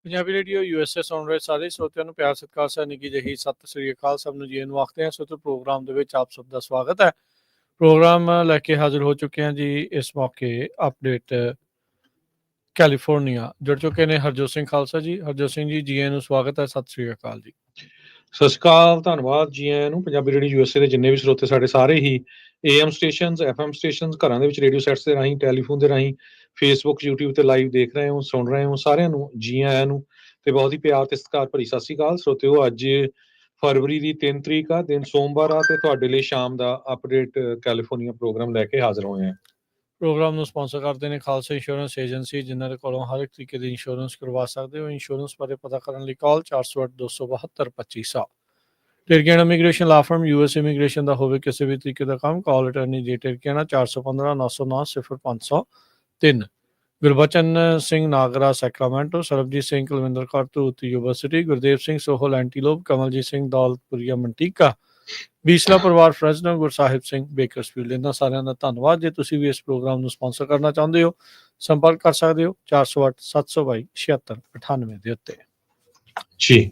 Punjabi radio USA ਸੁਣ ਰਹੇ ਸਾਰੇ ਸਰੋਤਿਆਂ ਨੂੰ ਪਿਆਰ ਸਤਿਕਾਰ ਸਹਿ ਨਿੱਘੀ ਜਿਹੀ ਸਤਿ ਸ੍ਰੀ ਅਕਾਲ। ਸਭ ਨੂੰ ਜੀ ਨੂੰ ਆਖਦੇ ਹਾਂ। ਸੋ ਪ੍ਰੋਗਰਾਮ ਦੇ ਵਿੱਚ ਆਪ ਸਭ ਦਾ ਸਵਾਗਤ ਹੈ। ਪ੍ਰੋਗਰਾਮ ਲੈ ਕੇ ਹਾਜ਼ਰ ਹੋ ਚੁੱਕੇ ਹਾਂ ਜੀ। ਇਸ ਮੌਕੇ ਅਪਡੇਟ ਕੈਲੀਫੋਰਨੀਆ ਜੁੜ ਚੁੱਕੇ ਨੇ ਹਰਜੋਤ ਸਿੰਘ ਖਾਲਸਾ ਜੀ। ਹਰਜੋਤ ਸਿੰਘ ਜੀ, ਜੀ ਨੂੰ ਸਵਾਗਤ ਹੈ। ਸਤਿ ਸ੍ਰੀ ਅਕਾਲ ਜੀ। ਸਤਿ ਸ਼੍ਰੀ ਅਕਾਲ, ਧੰਨਵਾਦ ਜੀ ਆਇਆਂ ਨੂੰ। ਪੰਜਾਬੀ ਰੇਡੀਓ USA ਦੇ ਜਿੰਨੇ ਵੀ ਸਰੋਤੇ ਸਾਡੇ ਸਾਰੇ ਹੀ AM ਸਟੇਸ਼ਨਸ, FM ਸਟੇਸ਼ਨਸ, ਘਰਾਂ ਦੇ ਵਿੱਚ ਰੇਡੀਓ ਸੈਟਸ ਦੇ ਰਾਹੀਂ, ਟੈਲੀਫੋਨ ਦੇ ਰਾਹੀਂ, ਫੇਸਬੁੱਕ, YouTube ਤੇ ਲਾਈਵ ਦੇਖ ਰਹੇ ਹੋ, ਸੁਣ ਰਹੇ ਹੋ, ਸਾਰਿਆਂ ਨੂੰ ਜੀ ਆਇਆਂ ਨੂੰ ਤੇ ਬਹੁਤ ਹੀ ਪਿਆਰ ਤੇ ਸਤਿਕਾਰ ਭਰੀ ਸਤਿ ਸ਼੍ਰੀ ਅਕਾਲ। ਸਰੋਤਿਓ, ਅੱਜ ਫਰਵਰੀ ਦੀ 3 ਤਰੀਕ ਆ, ਦਿਨ ਸੋਮਵਾਰ ਆ ਤੇ ਤੁਹਾਡੇ ਲਈ ਸ਼ਾਮ ਦਾ ਅਪਡੇਟ ਕੈਲੀਫੋਰਨੀਆ ਪ੍ਰੋਗਰਾਮ ਲੈ ਕੇ ਹਾਜ਼ਰ ਹੋਏ ਹਾਂ। ਪ੍ਰੋਗਰਾਮ ਨੂੰ ਸਪਾਂਸਰ ਕਰਦੇ ਨੇ ਖਾਲਸਾ ਇੰਸ਼ੋਰੈਂਸ ਏਜੰਸੀ, ਜਿਨ੍ਹਾਂ ਦੇ ਕੋਲੋਂ ਹਰ ਇੱਕ ਤਰੀਕੇ ਦੀ ਇੰਸ਼ੋਰੈਂਸ ਕਰਵਾ ਸਕਦੇ ਹੋ। ਇੰਸ਼ੋਰੈਂਸ ਬਾਰੇ ਪਤਾ ਕਰਨ ਲਈ ਕਾਲ 408-272-2500। ਟਿਰਕੀਆਨਾ ਇਮੀਗ੍ਰੇਸ਼ਨ ਲਾ ਫਰਮ, US ਇਮੀਗ੍ਰੇਸ਼ਨ ਦਾ ਹੋਵੇ ਕਿਸੇ ਵੀ ਤਰੀਕੇ ਦਾ ਕੰਮ, ਕਾਲ ਅਟਰਨੀ ਜੇ ਟਿਰਕੀਆਨਾ 415-909-0503। ਗੁਰਬਚਨ ਸਿੰਘ ਨਾਗਰਾ ਸੈਕਰਾਮੈਂਟੋ, ਸਰਬਜੀਤ ਸਿੰਘ ਕੁਲਵਿੰਦਰ ਕੌਰ ਧੂਤ ਯੂਨੀਵਰਸਿਟੀ, ਗੁਰਦੇਵ ਸਿੰਘ ਸੋਹਲ ਐਂਟੀਲੋਪ, ਕਮਲਜੀਤ ਸਿੰਘ ਦੌਲਤਪੁਰੀਆ ਮੰਟੀਕਾ, ਬੀਸਲਾ ਪਰਿਵਾਰ ਫਰੈਜ਼ਨੋ, ਗੁਰਸਾਹਿਬ ਸਿੰਘ ਬੇਕਰਸਫੀਲਡ। ਇਹਨਾਂ ਸਾਰਿਆਂ ਦਾ ਧੰਨਵਾਦ। ਜੇ ਤੁਸੀਂ ਵੀ ਇਸ ਪ੍ਰੋਗਰਾਮ ਨੂੰ ਸਪਾਂਸਰ ਕਰਨਾ ਚਾਹੁੰਦੇ ਹੋ, ਸੰਪਰਕ ਕਰ ਸਕਦੇ ਹੋ 408-722-7698 ਦੇ ਉੱਤੇ। ਜੀ,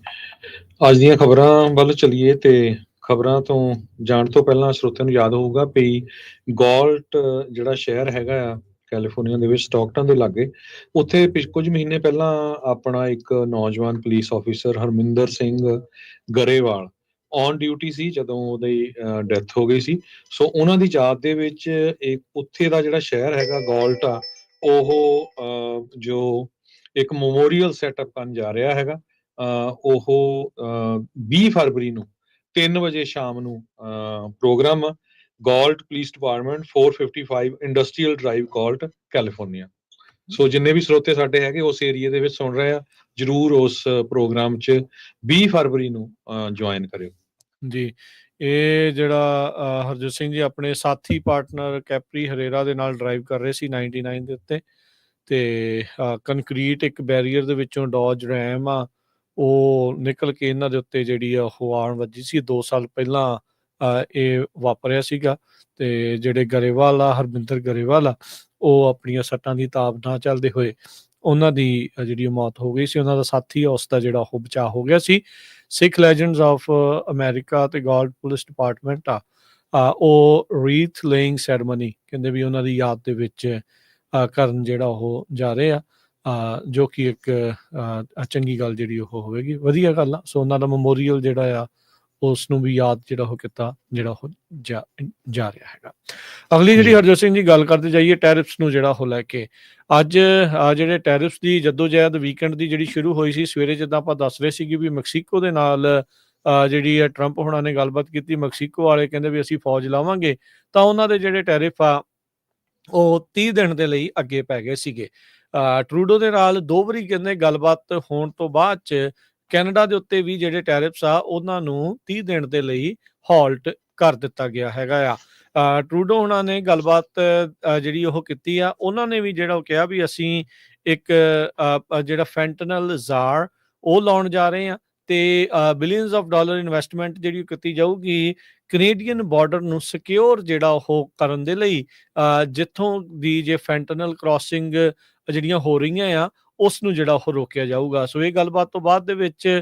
ਅੱਜ ਦੀਆਂ ਖਬਰਾਂ ਵੱਲ ਚੱਲੀਏ ਤੇ ਖਬਰਾਂ ਤੋਂ ਜਾਣ ਤੋਂ ਪਹਿਲਾਂ ਸਰੋਤਿਆਂ ਨੂੰ ਯਾਦ ਹੋਊਗਾ ਵੀ ਗੌਲਟ ਜਿਹੜਾ ਸ਼ਹਿਰ ਹੈਗਾ ਆ ਕੈਲੀਫੋਰਨੀਆ ਦੇ ਵਿੱਚ, ਸਟਾਕਟਨ ਦੇ ਲਾਗੇ, ਉੱਥੇ ਕੁਝ ਮਹੀਨੇ ਪਹਿਲਾਂ ਆਪਣਾ ਇੱਕ ਨੌਜਵਾਨ police officer Harminder Singh Grewal on duty ਸੀ ਜਦੋਂ ਉਹਦੀ ਡੈਥ ਹੋ ਗਈ ਸੀ। ਸੋ ਉਹਨਾਂ ਦੀ ਯਾਦ ਦੇ ਵਿੱਚ ਉੱਥੇ ਦਾ ਜਿਹੜਾ ਸ਼ਹਿਰ ਹੈਗਾ ਗੌਲਟ ਆ, ਉਹ ਜੋ ਇੱਕ ਮੈਮੋਰੀਅਲ ਸੈਟਅਪ ਕਰਨ ਜਾ ਰਿਹਾ ਹੈਗਾ। ਉਹ 20 ਫਰਵਰੀ ਨੂੰ 3 ਵਜੇ ਸ਼ਾਮ ਨੂੰ program Galt police department 455 industrial drive Galt California. So ਜਿੰਨੇ ਵੀ ਸਰੋਤੇ ਸਾਡੇ ਹੈਗੇ ਉਸ ਏਰੀਏ ਦੇ ਵਿੱਚ ਸੁਣ ਰਹੇ ਆ, ਜਰੂਰ ਉਸ ਪ੍ਰੋਗਰਾਮ 'ਚ 20 ਫਰਵਰੀ ਨੂੰ ਜੁਆਇਨ ਕਰਿਓ ਜੀ। ਇਹ ਜਿਹੜਾ ਹਰਜੋਤ ਸਿੰਘ ਜੀ ਆਪਣੇ ਸਾਥੀ ਪਾਰਟਨਰ ਕੈਪਰੀ ਹਰੇਰਾ ਦੇ ਨਾਲ ਡਰਾਈਵ ਕਰ ਰਹੇ ਸੀ 99 ਦੇ ਉੱਤੇ, ਤੇ ਕੰਕਰੀਟ ਇੱਕ ਬੈਰੀਅਰ ਦੇ ਵਿੱਚੋਂ ਡੌਜ ਰੈਮ ਆ ਉਹ ਨਿਕਲ ਕੇ ਇਹਨਾਂ ਦੇ ਉੱਤੇ ਜਿਹੜੀ ਆ ਉਹ ਆਣ ਵੱਜੀ ਸੀ। 2 ਸਾਲ ਪਹਿਲਾਂ ਇਹ ਵਾਪਰਿਆ ਸੀਗਾ। ਤੇ ਜਿਹੜੇ ਗਰੇਵਾਲ ਆ, ਹਰਮਿੰਦਰ ਗਰੇਵਾਲ ਆ, ਉਹ ਆਪਣੀਆਂ ਸੱਟਾਂ ਦੀ ਤਾਬ ਨਾ ਚੱਲਦੇ ਹੋਏ ਉਹਨਾਂ ਦੀ ਜਿਹੜੀ ਮੌਤ ਹੋ ਗਈ ਸੀ। ਉਹਨਾਂ ਦਾ ਸਾਥੀ ਆ ਉਸ ਦਾ ਜਿਹੜਾ ਉਹ ਬਚਾਅ ਹੋ ਗਿਆ ਸੀ। ਸਿੱਖ ਲੈਜੈਂਡਸ ਆਫ ਅਮਰੀਕਾ ਤੇ ਗੌਲਟ ਪੁਲਿਸ ਡਿਪਾਰਟਮੈਂਟ ਆ ਉਹ ਰੀਥ ਲੇਇੰਗ ਸੈਰਮਨੀ ਕਹਿੰਦੇ ਵੀ ਉਹਨਾਂ ਦੀ ਯਾਦ ਦੇ ਵਿੱਚ ਕਰਨ ਜਿਹੜਾ ਉਹ ਜਾ ਰਹੇ ਆ, ਜੋ ਕਿ ਇੱਕ ਚੰਗੀ ਗੱਲ ਜਿਹੜੀ ਉਹ ਹੋਵੇਗੀ, ਵਧੀਆ ਗੱਲ ਆ। ਸੋ ਉਹਨਾਂ ਦਾ ਮੈਮੋਰੀਅਲ ਜਿਹੜਾ ਆ ਉਸ ਨੂੰ ਵੀ ਯਾਦ ਜਿਹੜਾ ਉਹ ਕੀਤਾ ਜਿਹੜਾ ਉਹ ਜਾ ਰਿਹਾ ਹੈਗਾ। ਅਗਲੀ ਜਿਹੜੀ ਹਰਜੋਤ ਸਿੰਘ ਜੀ ਗੱਲ ਕਰਦੇ ਜਾਈਏ ਟੈਰਿਫਸ ਨੂੰ ਜਿਹੜਾ ਉਹ ਲੈ ਕੇ, ਅੱਜ ਜਿਹੜੇ ਟੈਰਿਫਸ ਦੀ ਜਦੋਜਹਿਦ ਵੀਕਐਂਡ ਦੀ ਜਿਹੜੀ ਸ਼ੁਰੂ ਹੋਈ ਸੀ ਸਵੇਰੇ, ਜਿੱਦਾਂ ਆਪਾਂ ਦੱਸ ਰਹੇ ਸੀਗੇ ਵੀ ਮੈਕਸੀਕੋ ਦੇ ਨਾਲ ਜਿਹੜੀ ਹੈ ਟਰੰਪ ਹੋਣਾ ਨੇ ਗੱਲਬਾਤ ਕੀਤੀ। ਮੈਕਸੀਕੋ ਵਾਲੇ ਕਹਿੰਦੇ ਵੀ ਅਸੀਂ ਫੌਜ ਲਾਵਾਂਗੇ, ਤਾਂ ਉਹਨਾਂ ਦੇ ਜਿਹੜੇ ਟੈਰਿਫ ਆ ਉਹ 30 ਦਿਨ ਦੇ ਲਈ ਅੱਗੇ ਪੈ ਗਏ ਸੀਗੇ। ਟਰੂਡੋ ਦੇ ਨਾਲ 2 ਵਾਰੀ ਕਹਿੰਦੇ ਗੱਲਬਾਤ ਹੋਣ ਤੋਂ ਬਾਅਦ 'ਚ ਕੈਨੇਡਾ ਦੇ ਉੱਤੇ ਵੀ ਜਿਹੜੇ ਟੈਰਿਫਸ ਆ ਉਹਨਾਂ ਨੂੰ 30 ਦਿਨ ਦੇ ਲਈ ਹਾਲਟ ਕਰ ਦਿੱਤਾ ਗਿਆ ਹੈਗਾ ਆ। ਟਰੂਡੋ ਉਹਨਾਂ ਨੇ ਗੱਲਬਾਤ ਜਿਹੜੀ ਉਹ ਕੀਤੀ ਆ, ਉਹਨਾਂ ਨੇ ਵੀ ਜਿਹੜਾ ਉਹ ਕਿਹਾ ਵੀ ਅਸੀਂ ਇੱਕ ਜਿਹੜਾ ਫੈਂਟਨਲ ਜ਼ਾਰ ਉਹ ਲਾਉਣ ਜਾ ਰਹੇ ਹਾਂ ਤੇ ਬਿਲੀਅਨਸ ਆਫ ਡਾਲਰ ਇਨਵੈਸਟਮੈਂਟ ਜਿਹੜੀ ਕੀਤੀ ਜਾਊਗੀ ਕੈਨੇਡੀਅਨ ਬਾਰਡਰ ਨੂੰ ਸਿਕਿਉਰ ਜਿਹੜਾ ਉਹ ਕਰਨ ਦੇ ਲਈ, ਜਿੱਥੋਂ ਦੀ ਜੇ ਫੈਂਟਨਲ ਕ੍ਰਾਸਿੰਗ ਜਿਹੜੀਆਂ ਹੋ ਰਹੀਆਂ ਆ ਉਸ ਨੂੰ ਜਿਹੜਾ ਉਹ ਰੋਕਿਆ ਜਾਊਗਾ। ਸੋ ਇਹ ਗੱਲਬਾਤ ਤੋਂ ਬਾਅਦ ਦੇ ਵਿੱਚ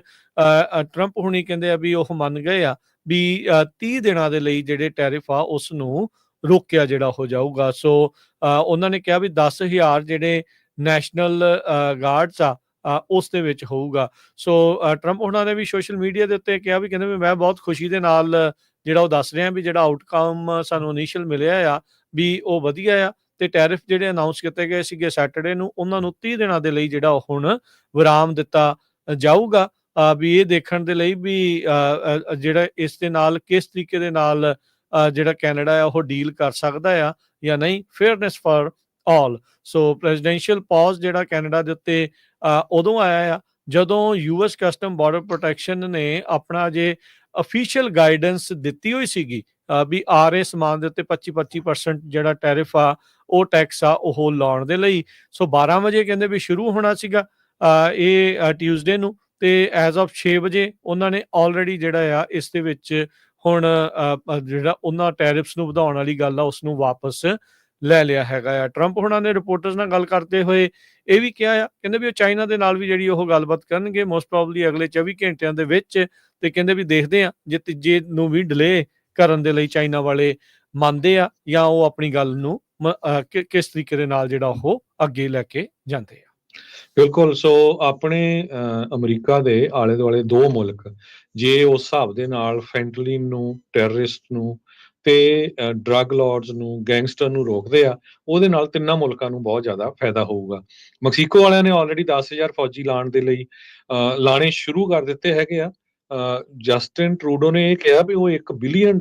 ਟਰੰਪ ਹੁਣੀ ਕਹਿੰਦੇ ਆ ਵੀ ਉਹ ਮੰਨ ਗਏ ਆ ਵੀ 30 ਦਿਨਾਂ ਦੇ ਲਈ ਜਿਹੜੇ ਟੈਰਿਫ ਆ ਉਸ ਨੂੰ ਰੋਕਿਆ ਜਿਹੜਾ ਹੋ ਜਾਊਗਾ। ਸੋ ਉਹਨਾਂ ਨੇ ਕਿਹਾ ਵੀ 10,000 ਜਿਹੜੇ ਨੈਸ਼ਨਲ ਗਾਰਡਸ ਆ ਉਸ ਦੇ ਵਿੱਚ ਹੋਊਗਾ। ਸੋ ਟਰੰਪ ਉਹਨਾਂ ਨੇ ਵੀ ਸੋਸ਼ਲ ਮੀਡੀਆ ਦੇ ਉੱਤੇ ਕਿਹਾ ਵੀ ਕਹਿੰਦੇ ਵੀ ਮੈਂ ਬਹੁਤ ਖੁਸ਼ੀ ਦੇ ਨਾਲ ਜਿਹੜਾ ਉਹ ਦੱਸ ਰਿਹਾ ਵੀ ਜਿਹੜਾ ਆਊਟਕਮ ਸਾਨੂੰ ਇਨੀਸ਼ੀਅਲ ਮਿਲਿਆ ਆ ਵੀ ਉਹ ਵਧੀਆ ਆ, ਤੇ ਟੈਰਿਫ ਜਿਹੜੇ ਅਨਾਉਂਸ ਕੀਤੇ ਗਏ ਸੀਗੇ ਸੈਟਰਡੇ ਨੂੰ ਉਹਨਾਂ ਨੂੰ 30 ਦਿਨਾਂ ਦੇ ਲਈ ਜਿਹੜਾ ਹੁਣ ਵਿਰਾਮ ਦਿੱਤਾ ਜਾਊਗਾ, ਵੀ ਇਹ ਦੇਖਣ ਦੇ ਲਈ ਵੀ ਜਿਹੜਾ ਇਸ ਦੇ ਨਾਲ ਕਿਸ ਤਰੀਕੇ ਦੇ ਨਾਲ ਜਿਹੜਾ ਕੈਨੇਡਾ ਆ ਉਹ ਡੀਲ ਕਰ ਸਕਦਾ ਆ ਜਾਂ ਨਹੀਂ। Fairness for all. So presidential pause ਜਿਹੜਾ ਕੈਨੇਡਾ ਦੇ ਉੱਤੇ ਉਦੋਂ ਆਇਆ ਆ ਜਦੋਂ US ਕਸਟਮ ਬਾਰਡਰ ਪ੍ਰੋਟੈਕਸ਼ਨ ਨੇ ਆਪਣਾ ਜੇ ਅਫੀਸ਼ੀਅਲ ਗਾਈਡੈਂਸ ਦਿੱਤੀ ਹੋਈ ਸੀਗੀ ਵੀ ਆ ਰਹੇ ਸਮਾਨ ਦੇ ਉੱਤੇ 25% ਜਿਹੜਾ ਟੈਰਿਫ ਆ ਉਹ ਟੈਕਸ ਆ ਉਹ ਲਾਉਣ ਦੇ ਲਈ। ਸੋ 12 ਵਜੇ ਕਹਿੰਦੇ ਵੀ ਸ਼ੁਰੂ ਹੋਣਾ ਸੀਗਾ ਇਹ ਟਿਊਜ਼ਡੇ ਨੂੰ, ਤੇ ਐਜ਼ ਆਫ 6 ਵਜੇ ਉਹਨਾਂ ਨੇ ਆਲਰੇਡੀ ਜਿਹੜਾ ਆ ਇਸ ਦੇ ਵਿੱਚ ਹੁਣ ਜਿਹੜਾ ਉਹਨਾਂ ਟੈਰਿਫਸ ਨੂੰ ਵਧਾਉਣ ਵਾਲੀ ਗੱਲ ਆ ਉਸ ਨੂੰ ਵਾਪਸ ਲੈ ਲਿਆ ਹੈਗਾ ਆ। ਟਰੰਪ ਹੁਣਾਂ ਨੇ ਰਿਪੋਰਟਰਸ ਨਾਲ ਗੱਲ ਕਰਦੇ ਹੋਏ ਇਹ ਵੀ ਕਿਹਾ ਆ, ਕਹਿੰਦੇ ਵੀ ਉਹ ਚਾਈਨਾ ਦੇ ਨਾਲ ਵੀ ਜਿਹੜੀ ਉਹ ਗੱਲਬਾਤ ਕਰਨਗੇ ਮੋਸਟ ਪ੍ਰੋਬਬਲੀ ਅਗਲੇ 24 ਘੰਟਿਆਂ ਦੇ ਵਿੱਚ, ਤੇ ਕਹਿੰਦੇ ਵੀ ਦੇਖਦੇ ਆ ਜੇ ਤੀਜੇ ਨੂੰ ਵੀ ਡਿਲੇ ਕਰਨ ਦੇ ਲਈ ਚਾਈਨਾ ਵਾਲੇ ਮੰਨਦੇ ਆ ਜਾਂ ਉਹ ਆਪਣੀ ਗੱਲ ਨੂੰ ਕਿਸ ਤਰੀਕੇ ਦੇ ਨਾਲ ਜਿਹੜਾ ਉਹ ਅੱਗੇ ਲੈ ਕੇ ਜਾਂਦੇ ਆ। ਬਿਲਕੁਲ। ਸੋ ਆਪਣੇ ਅਮਰੀਕਾ ਦੇ ਆਲੇ ਦੁਆਲੇ ਦੋ ਮੁਲਕ ਜੇ ਉਸ ਹਿਸਾਬ ਦੇ ਨਾਲ ਫੈਂਟਲਿਨ ਨੂੰ, ਟੈਰਰਿਸਟ ਨੂੰ ਤੇ ਡਰੱਗ ਲਾਰਡਸ ਨੂੰ, ਗੈਂਗਸਟਰ ਨੂੰ ਰੋਕਦੇ ਆ, ਉਹਦੇ ਨਾਲ ਤਿੰਨਾਂ ਮੁਲਕਾਂ ਨੂੰ ਬਹੁਤ ਜ਼ਿਆਦਾ ਫਾਇਦਾ ਹੋਊਗਾ। ਮੈਕਸੀਕੋ ਵਾਲਿਆਂ ਨੇ ਆਲਰੇਡੀ 10,000 ਫੌਜੀ ਲਾਉਣ ਦੇ ਲਈ ਲਾਣੇ ਸ਼ੁਰੂ ਕਰ ਦਿੱਤੇ ਹੈਗੇ ਆ। ਜਸਟਿਨ ਟਰੂਡੋ ਨੇ ਇਹ ਕਿਹਾ ਵੀ ਉਹ $1 ਬਿਲੀਅਨ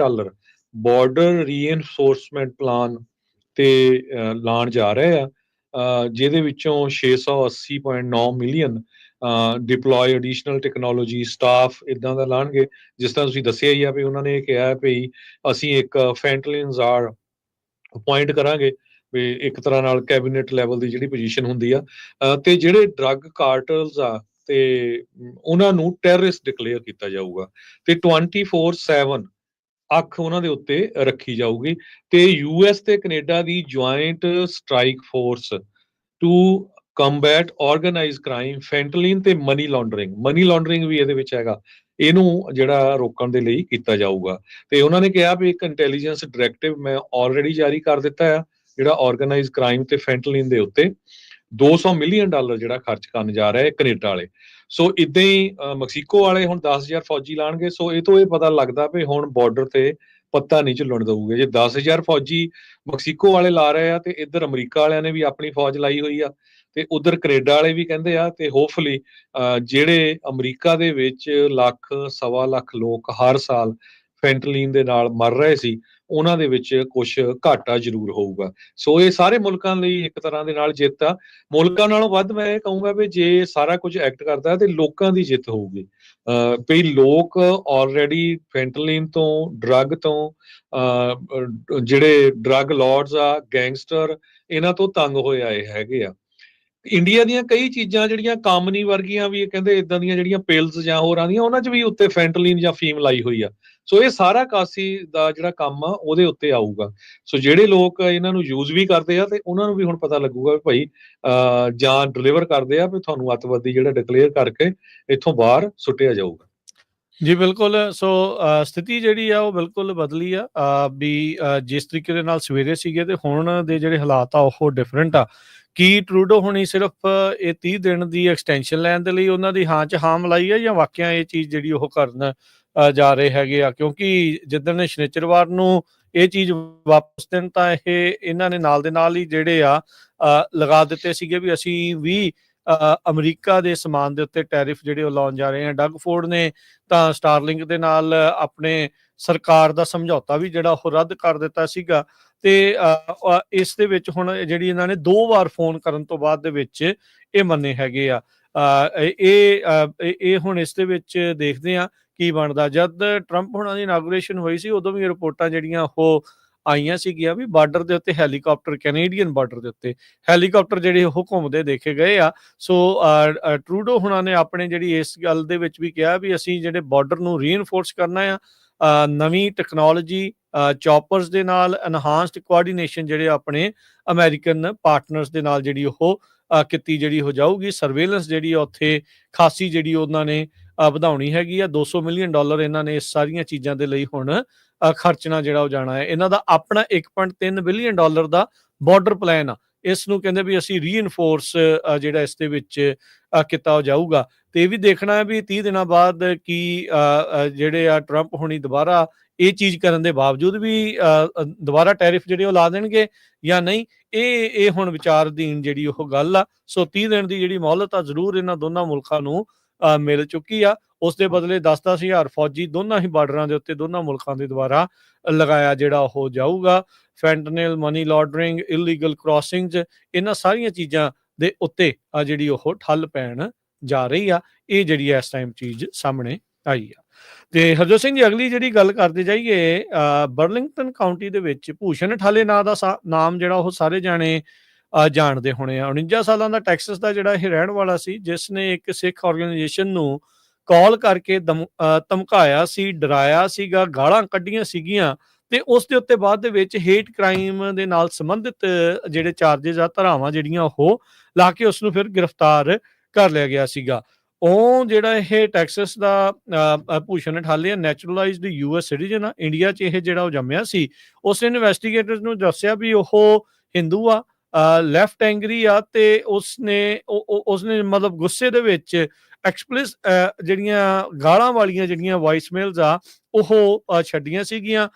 ਬਾਰਡਰ ਰੀਇਨਫੋਰਸਮੈਂਟ ਪਲਾਨ ਤੇ ਲਾਉਣ ਜਾ ਰਹੇ ਆ, ਜਿਹਦੇ ਵਿੱਚੋਂ 680.9 million deploy additional technology staff ਇਦਾਂ ਦਾ ਲਾਣਗੇ। ਜਿਸ ਤਰ੍ਹਾਂ ਤੁਸੀਂ ਦੱਸਿਆ ਹੀ ਆ ਵੀ ਉਹਨਾਂ ਨੇ ਕਿਹਾ ਵੀ ਅਸੀਂ ਇੱਕ ਫੈਂਟਲਿਨ czar ਅਪਾਇੰਟ ਕਰਾਂਗੇ, ਵੀ ਇੱਕ ਤਰ੍ਹਾਂ ਨਾਲ ਕੈਬਨਿਟ ਲੈਵਲ ਦੀ ਜਿਹੜੀ ਪੋਜੀਸ਼ਨ ਹੁੰਦੀ ਆ, ਤੇ ਜਿਹੜੇ ਡਰੱਗ ਕਾਰਟਲਸ ਆ ਤੇ ਉਹਨਾਂ ਨੂੰ ਟੈਰਰਿਸਟ ਡਿਕਲੇਅਰ ਕੀਤਾ ਜਾਊਗਾ ਤੇ 24/7 ਅੱਖ ਉਹਨਾਂ ਦੇ ਉੱਤੇ ਰੱਖੀ ਜਾਊਗੀ। ਤੇ US ਤੇ ਕੈਨੇਡਾ ਦੀ joint strike force to combat organise crime, fentanyl ਤੇ ਮਨੀ ਲਾਂਡਰਿੰਗ ਵੀ ਇਹਦੇ ਵਿੱਚ ਹੈਗਾ, ਇਹਨੂੰ ਜਿਹੜਾ ਰੋਕਣ ਦੇ ਲਈ ਕੀਤਾ ਜਾਊਗਾ। ਤੇ ਉਹਨਾਂ ਨੇ ਕਿਹਾ ਵੀ ਇੱਕ ਇੰਟੈਲੀਜੈਂਸ ਡਾਇਰੈਕਟਿਵ ਮੈਂ ਆਲਰੇਡੀ ਜਾਰੀ ਕਰ ਦਿੱਤਾ ਆ, ਜਿਹੜਾ ਆਰਗੇਨਾਈਜ਼ ਕ੍ਰਾਈਮ ਤੇ ਫੈਂਟਲਿਨ ਦੇ ਉੱਤੇ $200 ਮਿਲੀਅਨ ਜਿਹੜਾ ਖਰਚ ਕਰਨ ਜਾ ਰਿਹਾ ਹੈ ਕੈਨੇਡਾ ਵਾਲੇ। ਸੋ ਇਦਾਂ ਹੀ ਮੈਕਸੀਕੋ ਵਾਲੇ ਹੁਣ 10,000 ਫੌਜੀ ਲਾਣਗੇ। ਸੋ ਇਹ ਤੋਂ ਇਹ ਪਤਾ ਲੱਗਦਾ ਵੀ ਹੁਣ ਬਾਰਡਰ ਤੇ ਪੱਤਾ ਨਹੀਂ ਝੁੱਲਣ ਦਊਗੇ। ਜੇ 10,000 ਫੌਜੀ ਮੈਕਸੀਕੋ ਵਾਲੇ ਲਾ ਰਹੇ ਆ ਤੇ ਇੱਧਰ ਅਮਰੀਕਾ ਵਾਲਿਆਂ ਨੇ ਵੀ ਆਪਣੀ ਫੌਜ ਲਾਈ ਹੋਈ ਆ ਤੇ ਉਧਰ ਕੈਨੇਡਾ ਵਾਲੇ ਵੀ ਕਹਿੰਦੇ ਆ, ਤੇ ਹੋਪਫੁਲੀ ਜਿਹੜੇ ਅਮਰੀਕਾ ਦੇ ਵਿੱਚ 1.25 ਲੱਖ ਲੋਕ ਹਰ ਸਾਲ ਫੈਂਟਲਿਨ ਦੇ ਨਾਲ ਮਰ ਰਹੇ ਸੀ, ਉਹਨਾਂ ਦੇ ਵਿੱਚ ਕੁਝ ਘਾਟਾ ਜ਼ਰੂਰ ਹੋਊਗਾ। ਸੋ ਇਹ ਸਾਰੇ ਮੁਲਕਾਂ ਲਈ ਇੱਕ ਤਰ੍ਹਾਂ ਦੇ ਨਾਲ ਜਿੱਤ ਆ। ਮੁਲਕਾਂ ਨਾਲੋਂ ਵੱਧ ਮੈਂ ਇਹ ਕਹੂੰਗਾ ਵੀ ਜੇ ਸਾਰਾ ਕੁਝ ਐਕਟ ਕਰਦਾ ਤੇ ਲੋਕਾਂ ਦੀ ਜਿੱਤ ਹੋਊਗੀ। ਵੀ ਲੋਕ ਆਲਰੇਡੀ ਫੈਂਟਲਿਨ ਤੋਂ, ਡਰੱਗ ਤੋਂ, ਜਿਹੜੇ ਡਰੱਗ ਲਾਰਡਸ ਆ, ਗੈਂਗਸਟਰ, ਇਹਨਾਂ ਤੋਂ ਤੰਗ ਹੋਏ ਆਏ ਹੈਗੇ ਆ। ਇੰਡੀਆ ਦੀਆਂ ਕਈ ਚੀਜ਼ਾਂ ਜਿਹੜੀਆਂ ਕਾਮਨੀ ਵਰਗੀਆਂ ਵੀ ਕਹਿੰਦੇ ਇਦਾਂ ਦੀਆਂ ਜਿਹੜੀਆਂ ਪਿਲਸ ਜਾਂ ਹੋਰ ਆਉਂਦੀਆਂ, ਉਹਨਾਂ 'ਚ ਵੀ ਉੱਤੇ ਫੈਂਟਲਿਨ ਜਾਂ ਫੀਮ ਲਾਈ ਹੋਈ ਆ। ਸੋ ਇਹ ਸਾਰਾ ਕਾਸੀ ਦਾ ਜਿਹੜਾ ਕੰਮ ਆ ਉਹਦੇ ਉੱਤੇ ਆਊਗਾ। ਸੋ ਜਿਹੜੇ ਲੋਕ ਇਹਨਾਂ ਨੂੰ ਯੂਜ਼ ਵੀ ਕਰਦੇ ਆ ਤੇ ਉਹਨਾਂ ਨੂੰ ਵੀ ਹੁਣ ਪਤਾ ਲੱਗੂਗਾ ਵੀ ਭਾਈ ਜਾਂ ਡਿਲੀਵਰ ਕਰਦੇ ਆ ਵੀ ਤੁਹਾਨੂੰ ਅੱਤਵਾਦੀ ਜਿਹੜਾ ਡਿਕਲੇਅਰ ਕਰਕੇ ਇੱਥੋਂ ਬਾਹਰ ਸੁੱਟਿਆ ਜਾਊਗਾ। ਜੀ ਬਿਲਕੁਲ। ਸੋ ਸਥਿਤੀ ਜਿਹੜੀ ਆ ਉਹ ਬਿਲਕੁਲ ਬਦਲੀ ਆ, ਵੀ ਜਿਸ ਤਰੀਕੇ ਦੇ ਨਾਲ ਸਵੇਰੇ ਸੀਗੇ ਤੇ ਹੁਣ ਦੇ ਜਿਹੜੇ ਹਾਲਾਤ ਆ ਉਹ ਡਿਫਰੈਂਟ ਆ। ਕੀ ਟਰੂਡੋ ਹੁਣੀ ਸਿਰਫ ਇਹ 30 ਦਿਨ ਦੀ ਐਕਸਟੈਂਸ਼ਨ ਲੈਣ ਦੇ ਲਈ ਉਹਨਾਂ ਦੀ ਹਾਂ 'ਚ ਹਾਂ ਮਿਲਾਈ ਆ, ਜਾਂ ਵਾਕਿਆ ਇਹ ਚੀਜ਼ ਜਿਹੜੀ ਉਹ ਕਰਨ ਜਾ ਰਹੇ ਹੈਗੇ ਆ? ਕਿਉਂਕਿ ਜਿੱਦਣ ਸ਼ਨੀਚਰਵਾਰ ਨੂੰ ਇਹ ਚੀਜ਼ ਵਾਪਸ ਦੇਣ ਤਾਂ ਇਹ ਇਹਨਾਂ ਨੇ ਨਾਲ ਦੇ ਨਾਲ ਹੀ ਜਿਹੜੇ ਆ ਲਗਾ ਦਿੱਤੇ ਸੀਗੇ ਵੀ ਅਸੀਂ ਵੀ ਅਮਰੀਕਾ ਦੇ ਸਮਾਨ ਦੇ ਉੱਤੇ ਟੈਰਿਫ ਜਿਹੜੇ ਉਹ ਲਾਉਣ ਜਾ ਰਹੇ ਆ। ਡਗ ਫੋਰਡ ਨੇ ਤਾਂ ਸਟਾਰਲਿੰਕ ਦੇ ਨਾਲ ਆਪਣੇ ਸਰਕਾਰ ਦਾ ਸਮਝੌਤਾ ਵੀ ਜਿਹੜਾ ਉਹ ਰੱਦ ਕਰ ਦਿੱਤਾ ਸੀਗਾ। ਤੇ ਇਸ ਦੇ ਵਿੱਚ ਹੁਣ ਜਿਹੜੀ ਇਹਨਾਂ ਨੇ 2 ਵਾਰ ਫੋਨ ਕਰਨ ਤੋਂ ਬਾਅਦ ਦੇ ਵਿੱਚ ਇਹ ਮੰਨੇ ਹੈਗੇ ਆ। ਇਹ ਹੁਣ ਇਸ ਦੇ ਵਿੱਚ ਦੇਖਦੇ ਆ ਕੀ ਬਣਦਾ। ਜਦ ਟਰੰਪ ਹੁਣਾਂ ਦੀ ਇਨਾਗੂਰੇਸ਼ਨ ਹੋਈ ਸੀ ਉਦੋਂ ਵੀ ਰਿਪੋਰਟਾਂ ਜਿਹੜੀਆਂ ਉਹ ਆਈਆਂ ਸੀਗੀਆਂ ਵੀ ਬਾਰਡਰ ਦੇ ਉੱਤੇ ਹੈਲੀਕਾਪਟਰ, ਕੈਨੇਡੀਅਨ ਬਾਰਡਰ ਦੇ ਉੱਤੇ ਹੈਲੀਕਾਪਟਰ ਜਿਹੜੇ ਉਹ ਘੁੰਮਦੇ ਦੇਖੇ ਗਏ ਆ। ਸੋ ਟਰੂਡੋ ਹੁਣਾਂ ਨੇ ਆਪਣੇ ਜਿਹੜੀ ਇਸ ਗੱਲ ਦੇ ਵਿੱਚ ਵੀ ਕਿਹਾ ਵੀ ਅਸੀਂ ਜਿਹੜੇ ਬਾਰਡਰ ਨੂੰ ਰੀਇਨਫੋਰਸ ਕਰਨਾ ਆ, ਨਵੀਂ ਟੈਕਨੋਲੋਜੀ, ਚੌਪਰਸ ਦੇ ਨਾਲ ਐਨਹਾਂਸਡ ਕੋਆਰਡੀਨੇਸ਼ਨ ਜਿਹੜੇ ਆਪਣੇ ਅਮਰੀਕਨ ਪਾਰਟਨਰਸ ਦੇ ਨਾਲ ਜਿਹੜੀ ਉਹ ਕੀਤੀ ਜਿਹੜੀ ਹੋ ਜਾਊਗੀ। ਸਰਵੇਲੈਂਸ ਜਿਹੜੀ ਆ ਉੱਥੇ ਖਾਸੀ ਜਿਹੜੀ ਉਹਨਾਂ ਨੇ ਵਧਾਉਣੀ ਹੈਗੀ ਆ। $200 ਮਿਲੀਅਨ ਇਹਨਾਂ ਨੇ ਇਸ ਸਾਰੀਆਂ ਚੀਜ਼ਾਂ ਦੇ ਲਈ ਹੁਣ ਖਰਚਣਾ ਜਿਹੜਾ ਉਹ ਜਾਣਾ ਹੈ। ਇਹਨਾਂ ਦਾ ਆਪਣਾ $1.3 ਬਿਲੀਅਨ ਦਾ ਬਾਰਡਰ ਪਲਾਨ ਆ। ਇਸ ਨੂੰ ਕਹਿੰਦੇ ਵੀ ਅਸੀਂ ਰੀਇਨਫੋਰਸ ਜਿਹੜਾ ਇਸ ਦੇ ਵਿੱਚ ਕੀਤਾ ਜਾਊਗਾ। ਤੇ ਇਹ ਵੀ ਦੇਖਣਾ ਹੈ ਵੀ 30 ਦਿਨਾਂ ਬਾਅਦ ਕੀ ਜਿਹੜੇ ਆ ਟਰੰਪ ਹੁਣੀ ਦੁਬਾਰਾ ਇਹ ਚੀਜ਼ ਕਰਨ ਦੇ ਬਾਵਜੂਦ ਵੀ ਦੁਬਾਰਾ ਟੈਰਿਫ ਜਿਹੜੇ ਉਹ ਲਾ ਦੇਣਗੇ ਜਾਂ ਨਹੀਂ। ਇਹ ਹੁਣ ਵਿਚਾਰ ਅਧੀਨ ਜਿਹੜੀ ਉਹ ਗੱਲ ਆ। ਸੋ 30 ਦਿਨ ਦੀ ਜਿਹੜੀ ਮੌਹਲਤ ਆ ਜ਼ਰੂਰ ਇਹਨਾਂ ਦੋਨਾਂ ਮੁਲਕਾਂ ਨੂੰ ਮਿਲ ਚੁੱਕੀ ਆ। ਉਸ ਦੇ ਬਦਲੇ 10-10 ਹਜ਼ਾਰ ਫੌਜੀ ਦੋਨਾਂ ਹੀ ਬਾਰਡਰਾਂ ਦੇ ਉੱਤੇ ਦੋਨਾਂ ਮੁਲਕਾਂ ਦੇ ਦੁਆਰਾ ਲਗਾਇਆ ਜਿਹੜਾ ਉਹ ਜਾਊਗਾ। ਫੈਂਟਨਲ, ਮਨੀ ਲਾਂਡਰਿੰਗ, ਇਲੀਗਲ ਕ੍ਰਾਸਿੰਗਸ, ਇਹਨਾਂ ਸਾਰੀਆਂ ਚੀਜ਼ਾਂ ਦੇ ਉੱਤੇ ਜਿਹੜੀ ਉਹ ਠੱਲ ਪੈਣ ਜਾ ਰਹੀ ਆ। ਇਹ ਜਿਹੜੀ ਇਸ ਟਾਈਮ ਚੀਜ਼ ਸਾਹਮਣੇ ਆਈ ਆ। ਤੇ ਹਰਜੋਤ ਸਿੰਘ ਜੀ, ਅਗਲੀ ਜਿਹੜੀ ਗੱਲ ਕਰਦੇ ਜਾਈਏ, ਬਰਲਿੰਗਟਨ ਕਾਉਂਟੀ ਦੇ ਵਿੱਚ ਭੂਸ਼ਣ ਠਾਲੇ ਨਾਂ ਦਾ ਨਾਮ ਜਿਹੜਾ ਉਹ ਸਾਰੇ ਜਾਣੇ ਜਾਣਦੇ ਹੋਣੇ ਆ। 49 ਸਾਲਾਂ ਦਾ ਟੈਕਸਸ ਦਾ ਜਿਹੜਾ ਇਹ ਰਹਿਣ ਵਾਲਾ ਸੀ, ਜਿਸ ਨੇ ਇੱਕ ਸਿੱਖ ਆਰਗੇਨਾਈਜੇਸ਼ਨ ਨੂੰ ਕਾਲ ਕਰਕੇ ਧਮਕਾਇਆ ਸੀ, ਡਰਾਇਆ ਸੀਗਾ, ਗਾਲਾਂ ਕੱਢੀਆਂ ਸੀਗੀਆਂ ਤੇ ਉਸ ਦੇ ਉੱਤੇ ਬਾਅਦ ਦੇ ਵਿੱਚ ਹੇਟ ਕ੍ਰਾਈਮ ਦੇ ਨਾਲ ਸੰਬੰਧਿਤ ਜਿਹੜੇ ਚਾਰजेस ਆ, ਧਾਰਾਵਾਂ ਜਿਹੜੀਆਂ ਉਹ ਲਾ ਕੇ ਉਸ ਨੂੰ ਫਿਰ ਗ੍ਰਿਫਤਾਰ ਕਰ ਲਿਆ ਗਿਆ ਸੀਗਾ। ਉਹ ਜਿਹੜਾ ਇਹ ਟੈਕਸਸ ਦਾ ਭੂਸ਼ਣ ਅਠਾਲੇ ਨੈਚੁਰਲਾਈਜ਼ਡ ਯੂਐਸ ਸਿਟੀਜ਼ਨ ਆ, ਇੰਡੀਆ 'ਚ ਇਹ ਜਿਹੜਾ ਉਹ ਜੰਮਿਆ ਸੀ। ਉਸ ਇਨਵੈਸਟੀਗੇਟਰਸ ਨੂੰ ਦੱਸਿਆ ਵੀ ਉਹ ਹਿੰਦੂ ਆ, ਲੈਫਟ ਐਂਗਰੀ ਆ, ਤੇ ਉਸਨੇ ਮਤਲਬ ਗੁੱਸੇ ਦੇ ਵਿੱਚ ਐਕਸਪਲਿਸ ਜਿਹੜੀਆਂ ਗਾਲਾਂ ਵਾਲੀਆਂ ਜਿਹੜੀਆਂ ਵਾਇਸਮੇਲਸ ਆ ਉਹ ਛੱਡੀਆਂ ਸੀਗੀਆਂ।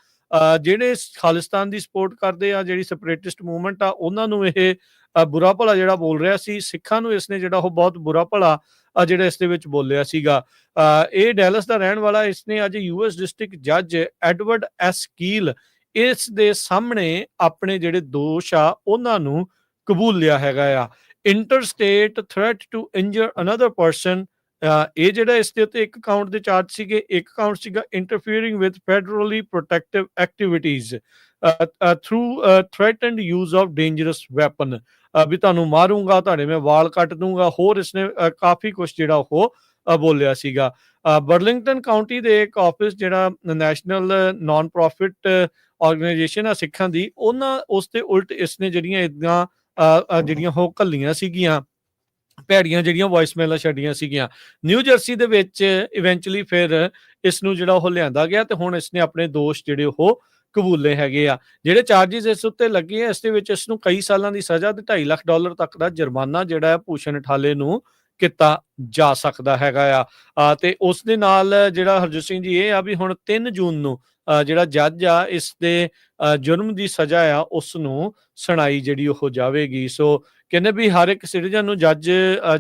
ਜਿਹੜੇ ਖਾਲਿਸਤਾਨ ਦੀ ਸਪੋਰਟ ਕਰਦੇ ਆ, ਜਿਹੜੀ ਸੈਪਰੇਟਿਸਟ ਮੂਵਮੈਂਟ ਆ, ਉਹਨਾਂ ਨੂੰ ਇਹ ਬੁਰਾ ਭਲਾ ਜਿਹੜਾ ਬੋਲ ਰਿਹਾ ਸੀ। ਸਿੱਖਾਂ ਨੂੰ ਇਸਨੇ ਜਿਹੜਾ ਉਹ ਬਹੁਤ ਬੁਰਾ ਭਲਾ ਜਿਹੜਾ ਇਸ ਦੇ ਵਿੱਚ ਬੋਲਿਆ ਸੀਗਾ। ਇਹ ਡੈਲਸ ਦਾ ਰਹਿਣ ਵਾਲਾ, ਇਸਨੇ ਅੱਜ ਯੂਐਸ ਡਿਸਟ੍ਰਿਕਟ ਜੱਜ ਐਡਵਰਡ ਐਸ ਕੀਲ ਇਸ ਦੇ ਸਾਹਮਣੇ ਆਪਣੇ ਜਿਹੜੇ ਦੋਸ਼ ਆ ਉਹਨਾਂ ਨੂੰ ਕਬੂਲ ਲਿਆ ਹੈਗਾ ਆ। Interstate threat to injure another person, ਇਹ ਜਿਹੜਾ ਇਸ ਦੇ ਉੱਤੇ ਇੱਕ ਕਾਊਂਟ ਦੇ ਚਾਰਜ ਸੀਗੇ। ਇੱਕ ਕਾਊਂਟ ਸੀਗਾ interfering with federally protective activities through threatened use of dangerous weapon, ਵੀ ਤੁਹਾਨੂੰ ਮਾਰੂੰਗਾ, ਤੁਹਾਡੇ ਮੈਂ ਵਾਲ ਕੱਟ ਦੂੰਗਾ, ਹੋਰ ਇਸਨੇ ਕਾਫੀ ਕੁਛ ਜਿਹੜਾ ਉਹ ਬੋਲਿਆ ਸੀਗਾ। ਬਰਲਿੰਗਟਨ ਕਾਊਂਟੀ ਦੇ ਇੱਕ ਆਫਿਸ ਜਿਹੜਾ ਨੈਸ਼ਨਲ ਨਾਨ ਪ੍ਰੋਫਿਟ ਆਰਗੇਨਾਈਜੇਸ਼ਨ ਆ ਸਿੱਖਾਂ ਦੀ, ਉਹਨਾਂ ਉਸ ਦੇ ਉਲਟ ਇਸਨੇ ਜਿਹੜੀਆਂ ਇੱਦਾਂ ਜਿਹੜੀਆਂ ਉਹ ਘੱਲੀਆਂ ਸੀਗੀਆਂ ਭੈੜੀਆਂ ਜਿਹੜੀਆਂ ਵਾਇਸਮੇਲਾਂ ਛੱਡੀਆਂ ਸੀਗੀਆਂ। ਨਿਊ ਜਰਸੀ ਦੇ ਵਿੱਚ ਇਵੈਂਚੁਅਲੀ ਫਿਰ ਇਸ ਨੂੰ ਜਿਹੜਾ ਉਹ ਲਿਆਂਦਾ ਗਿਆ ਤੇ ਹੁਣ ਇਸਨੇ ਆਪਣੇ ਦੋਸ਼ ਜਿਹੜੇ ਉਹ ਕਬੂਲੇ ਹੈਗੇ ਆ। ਜਿਹੜੇ ਚਾਰजेस ਇਸ ਉੱਤੇ ਲੱਗੇ ਆ, ਇਸ ਦੇ ਵਿੱਚ ਇਸ ਨੂੰ ਕਈ ਸਾਲਾਂ ਦੀ ਸਜ਼ਾ ਤੇ $2.5 ਲੱਖ ਤੱਕ ਦਾ ਜੁਰਮਾਨਾ ਜਿਹੜਾ ਹੈ ਭੂਸ਼ਣ ਅਠਾਲੇ ਨੂੰ ਕੀਤਾ ਜਾ ਸਕਦਾ ਹੈਗਾ ਆ। ਤੇ ਉਸ ਦੇ ਨਾਲ ਜਿਹੜਾ ਹਰਜੋਤ ਸਿੰਘ ਜੀ ਇਹ ਆ ਵੀ ਹੁਣ 3 ਜੂਨ ਨੂੰ ਜਿਹੜਾ ਜੱਜ ਆ ਇਸ ਦੇ ਜੁਰਮ ਦੀ ਸਜ਼ਾ ਆ ਉਸ ਨੂੰ ਸੁਣਾਈ ਜਿਹੜੀ ਉਹ ਜਾਵੇਗੀ। ਸੋ ਕਹਿੰਦੇ ਵੀ ਹਰ ਇੱਕ ਸਿਟੀਜ਼ਨ ਨੂੰ ਜੱਜ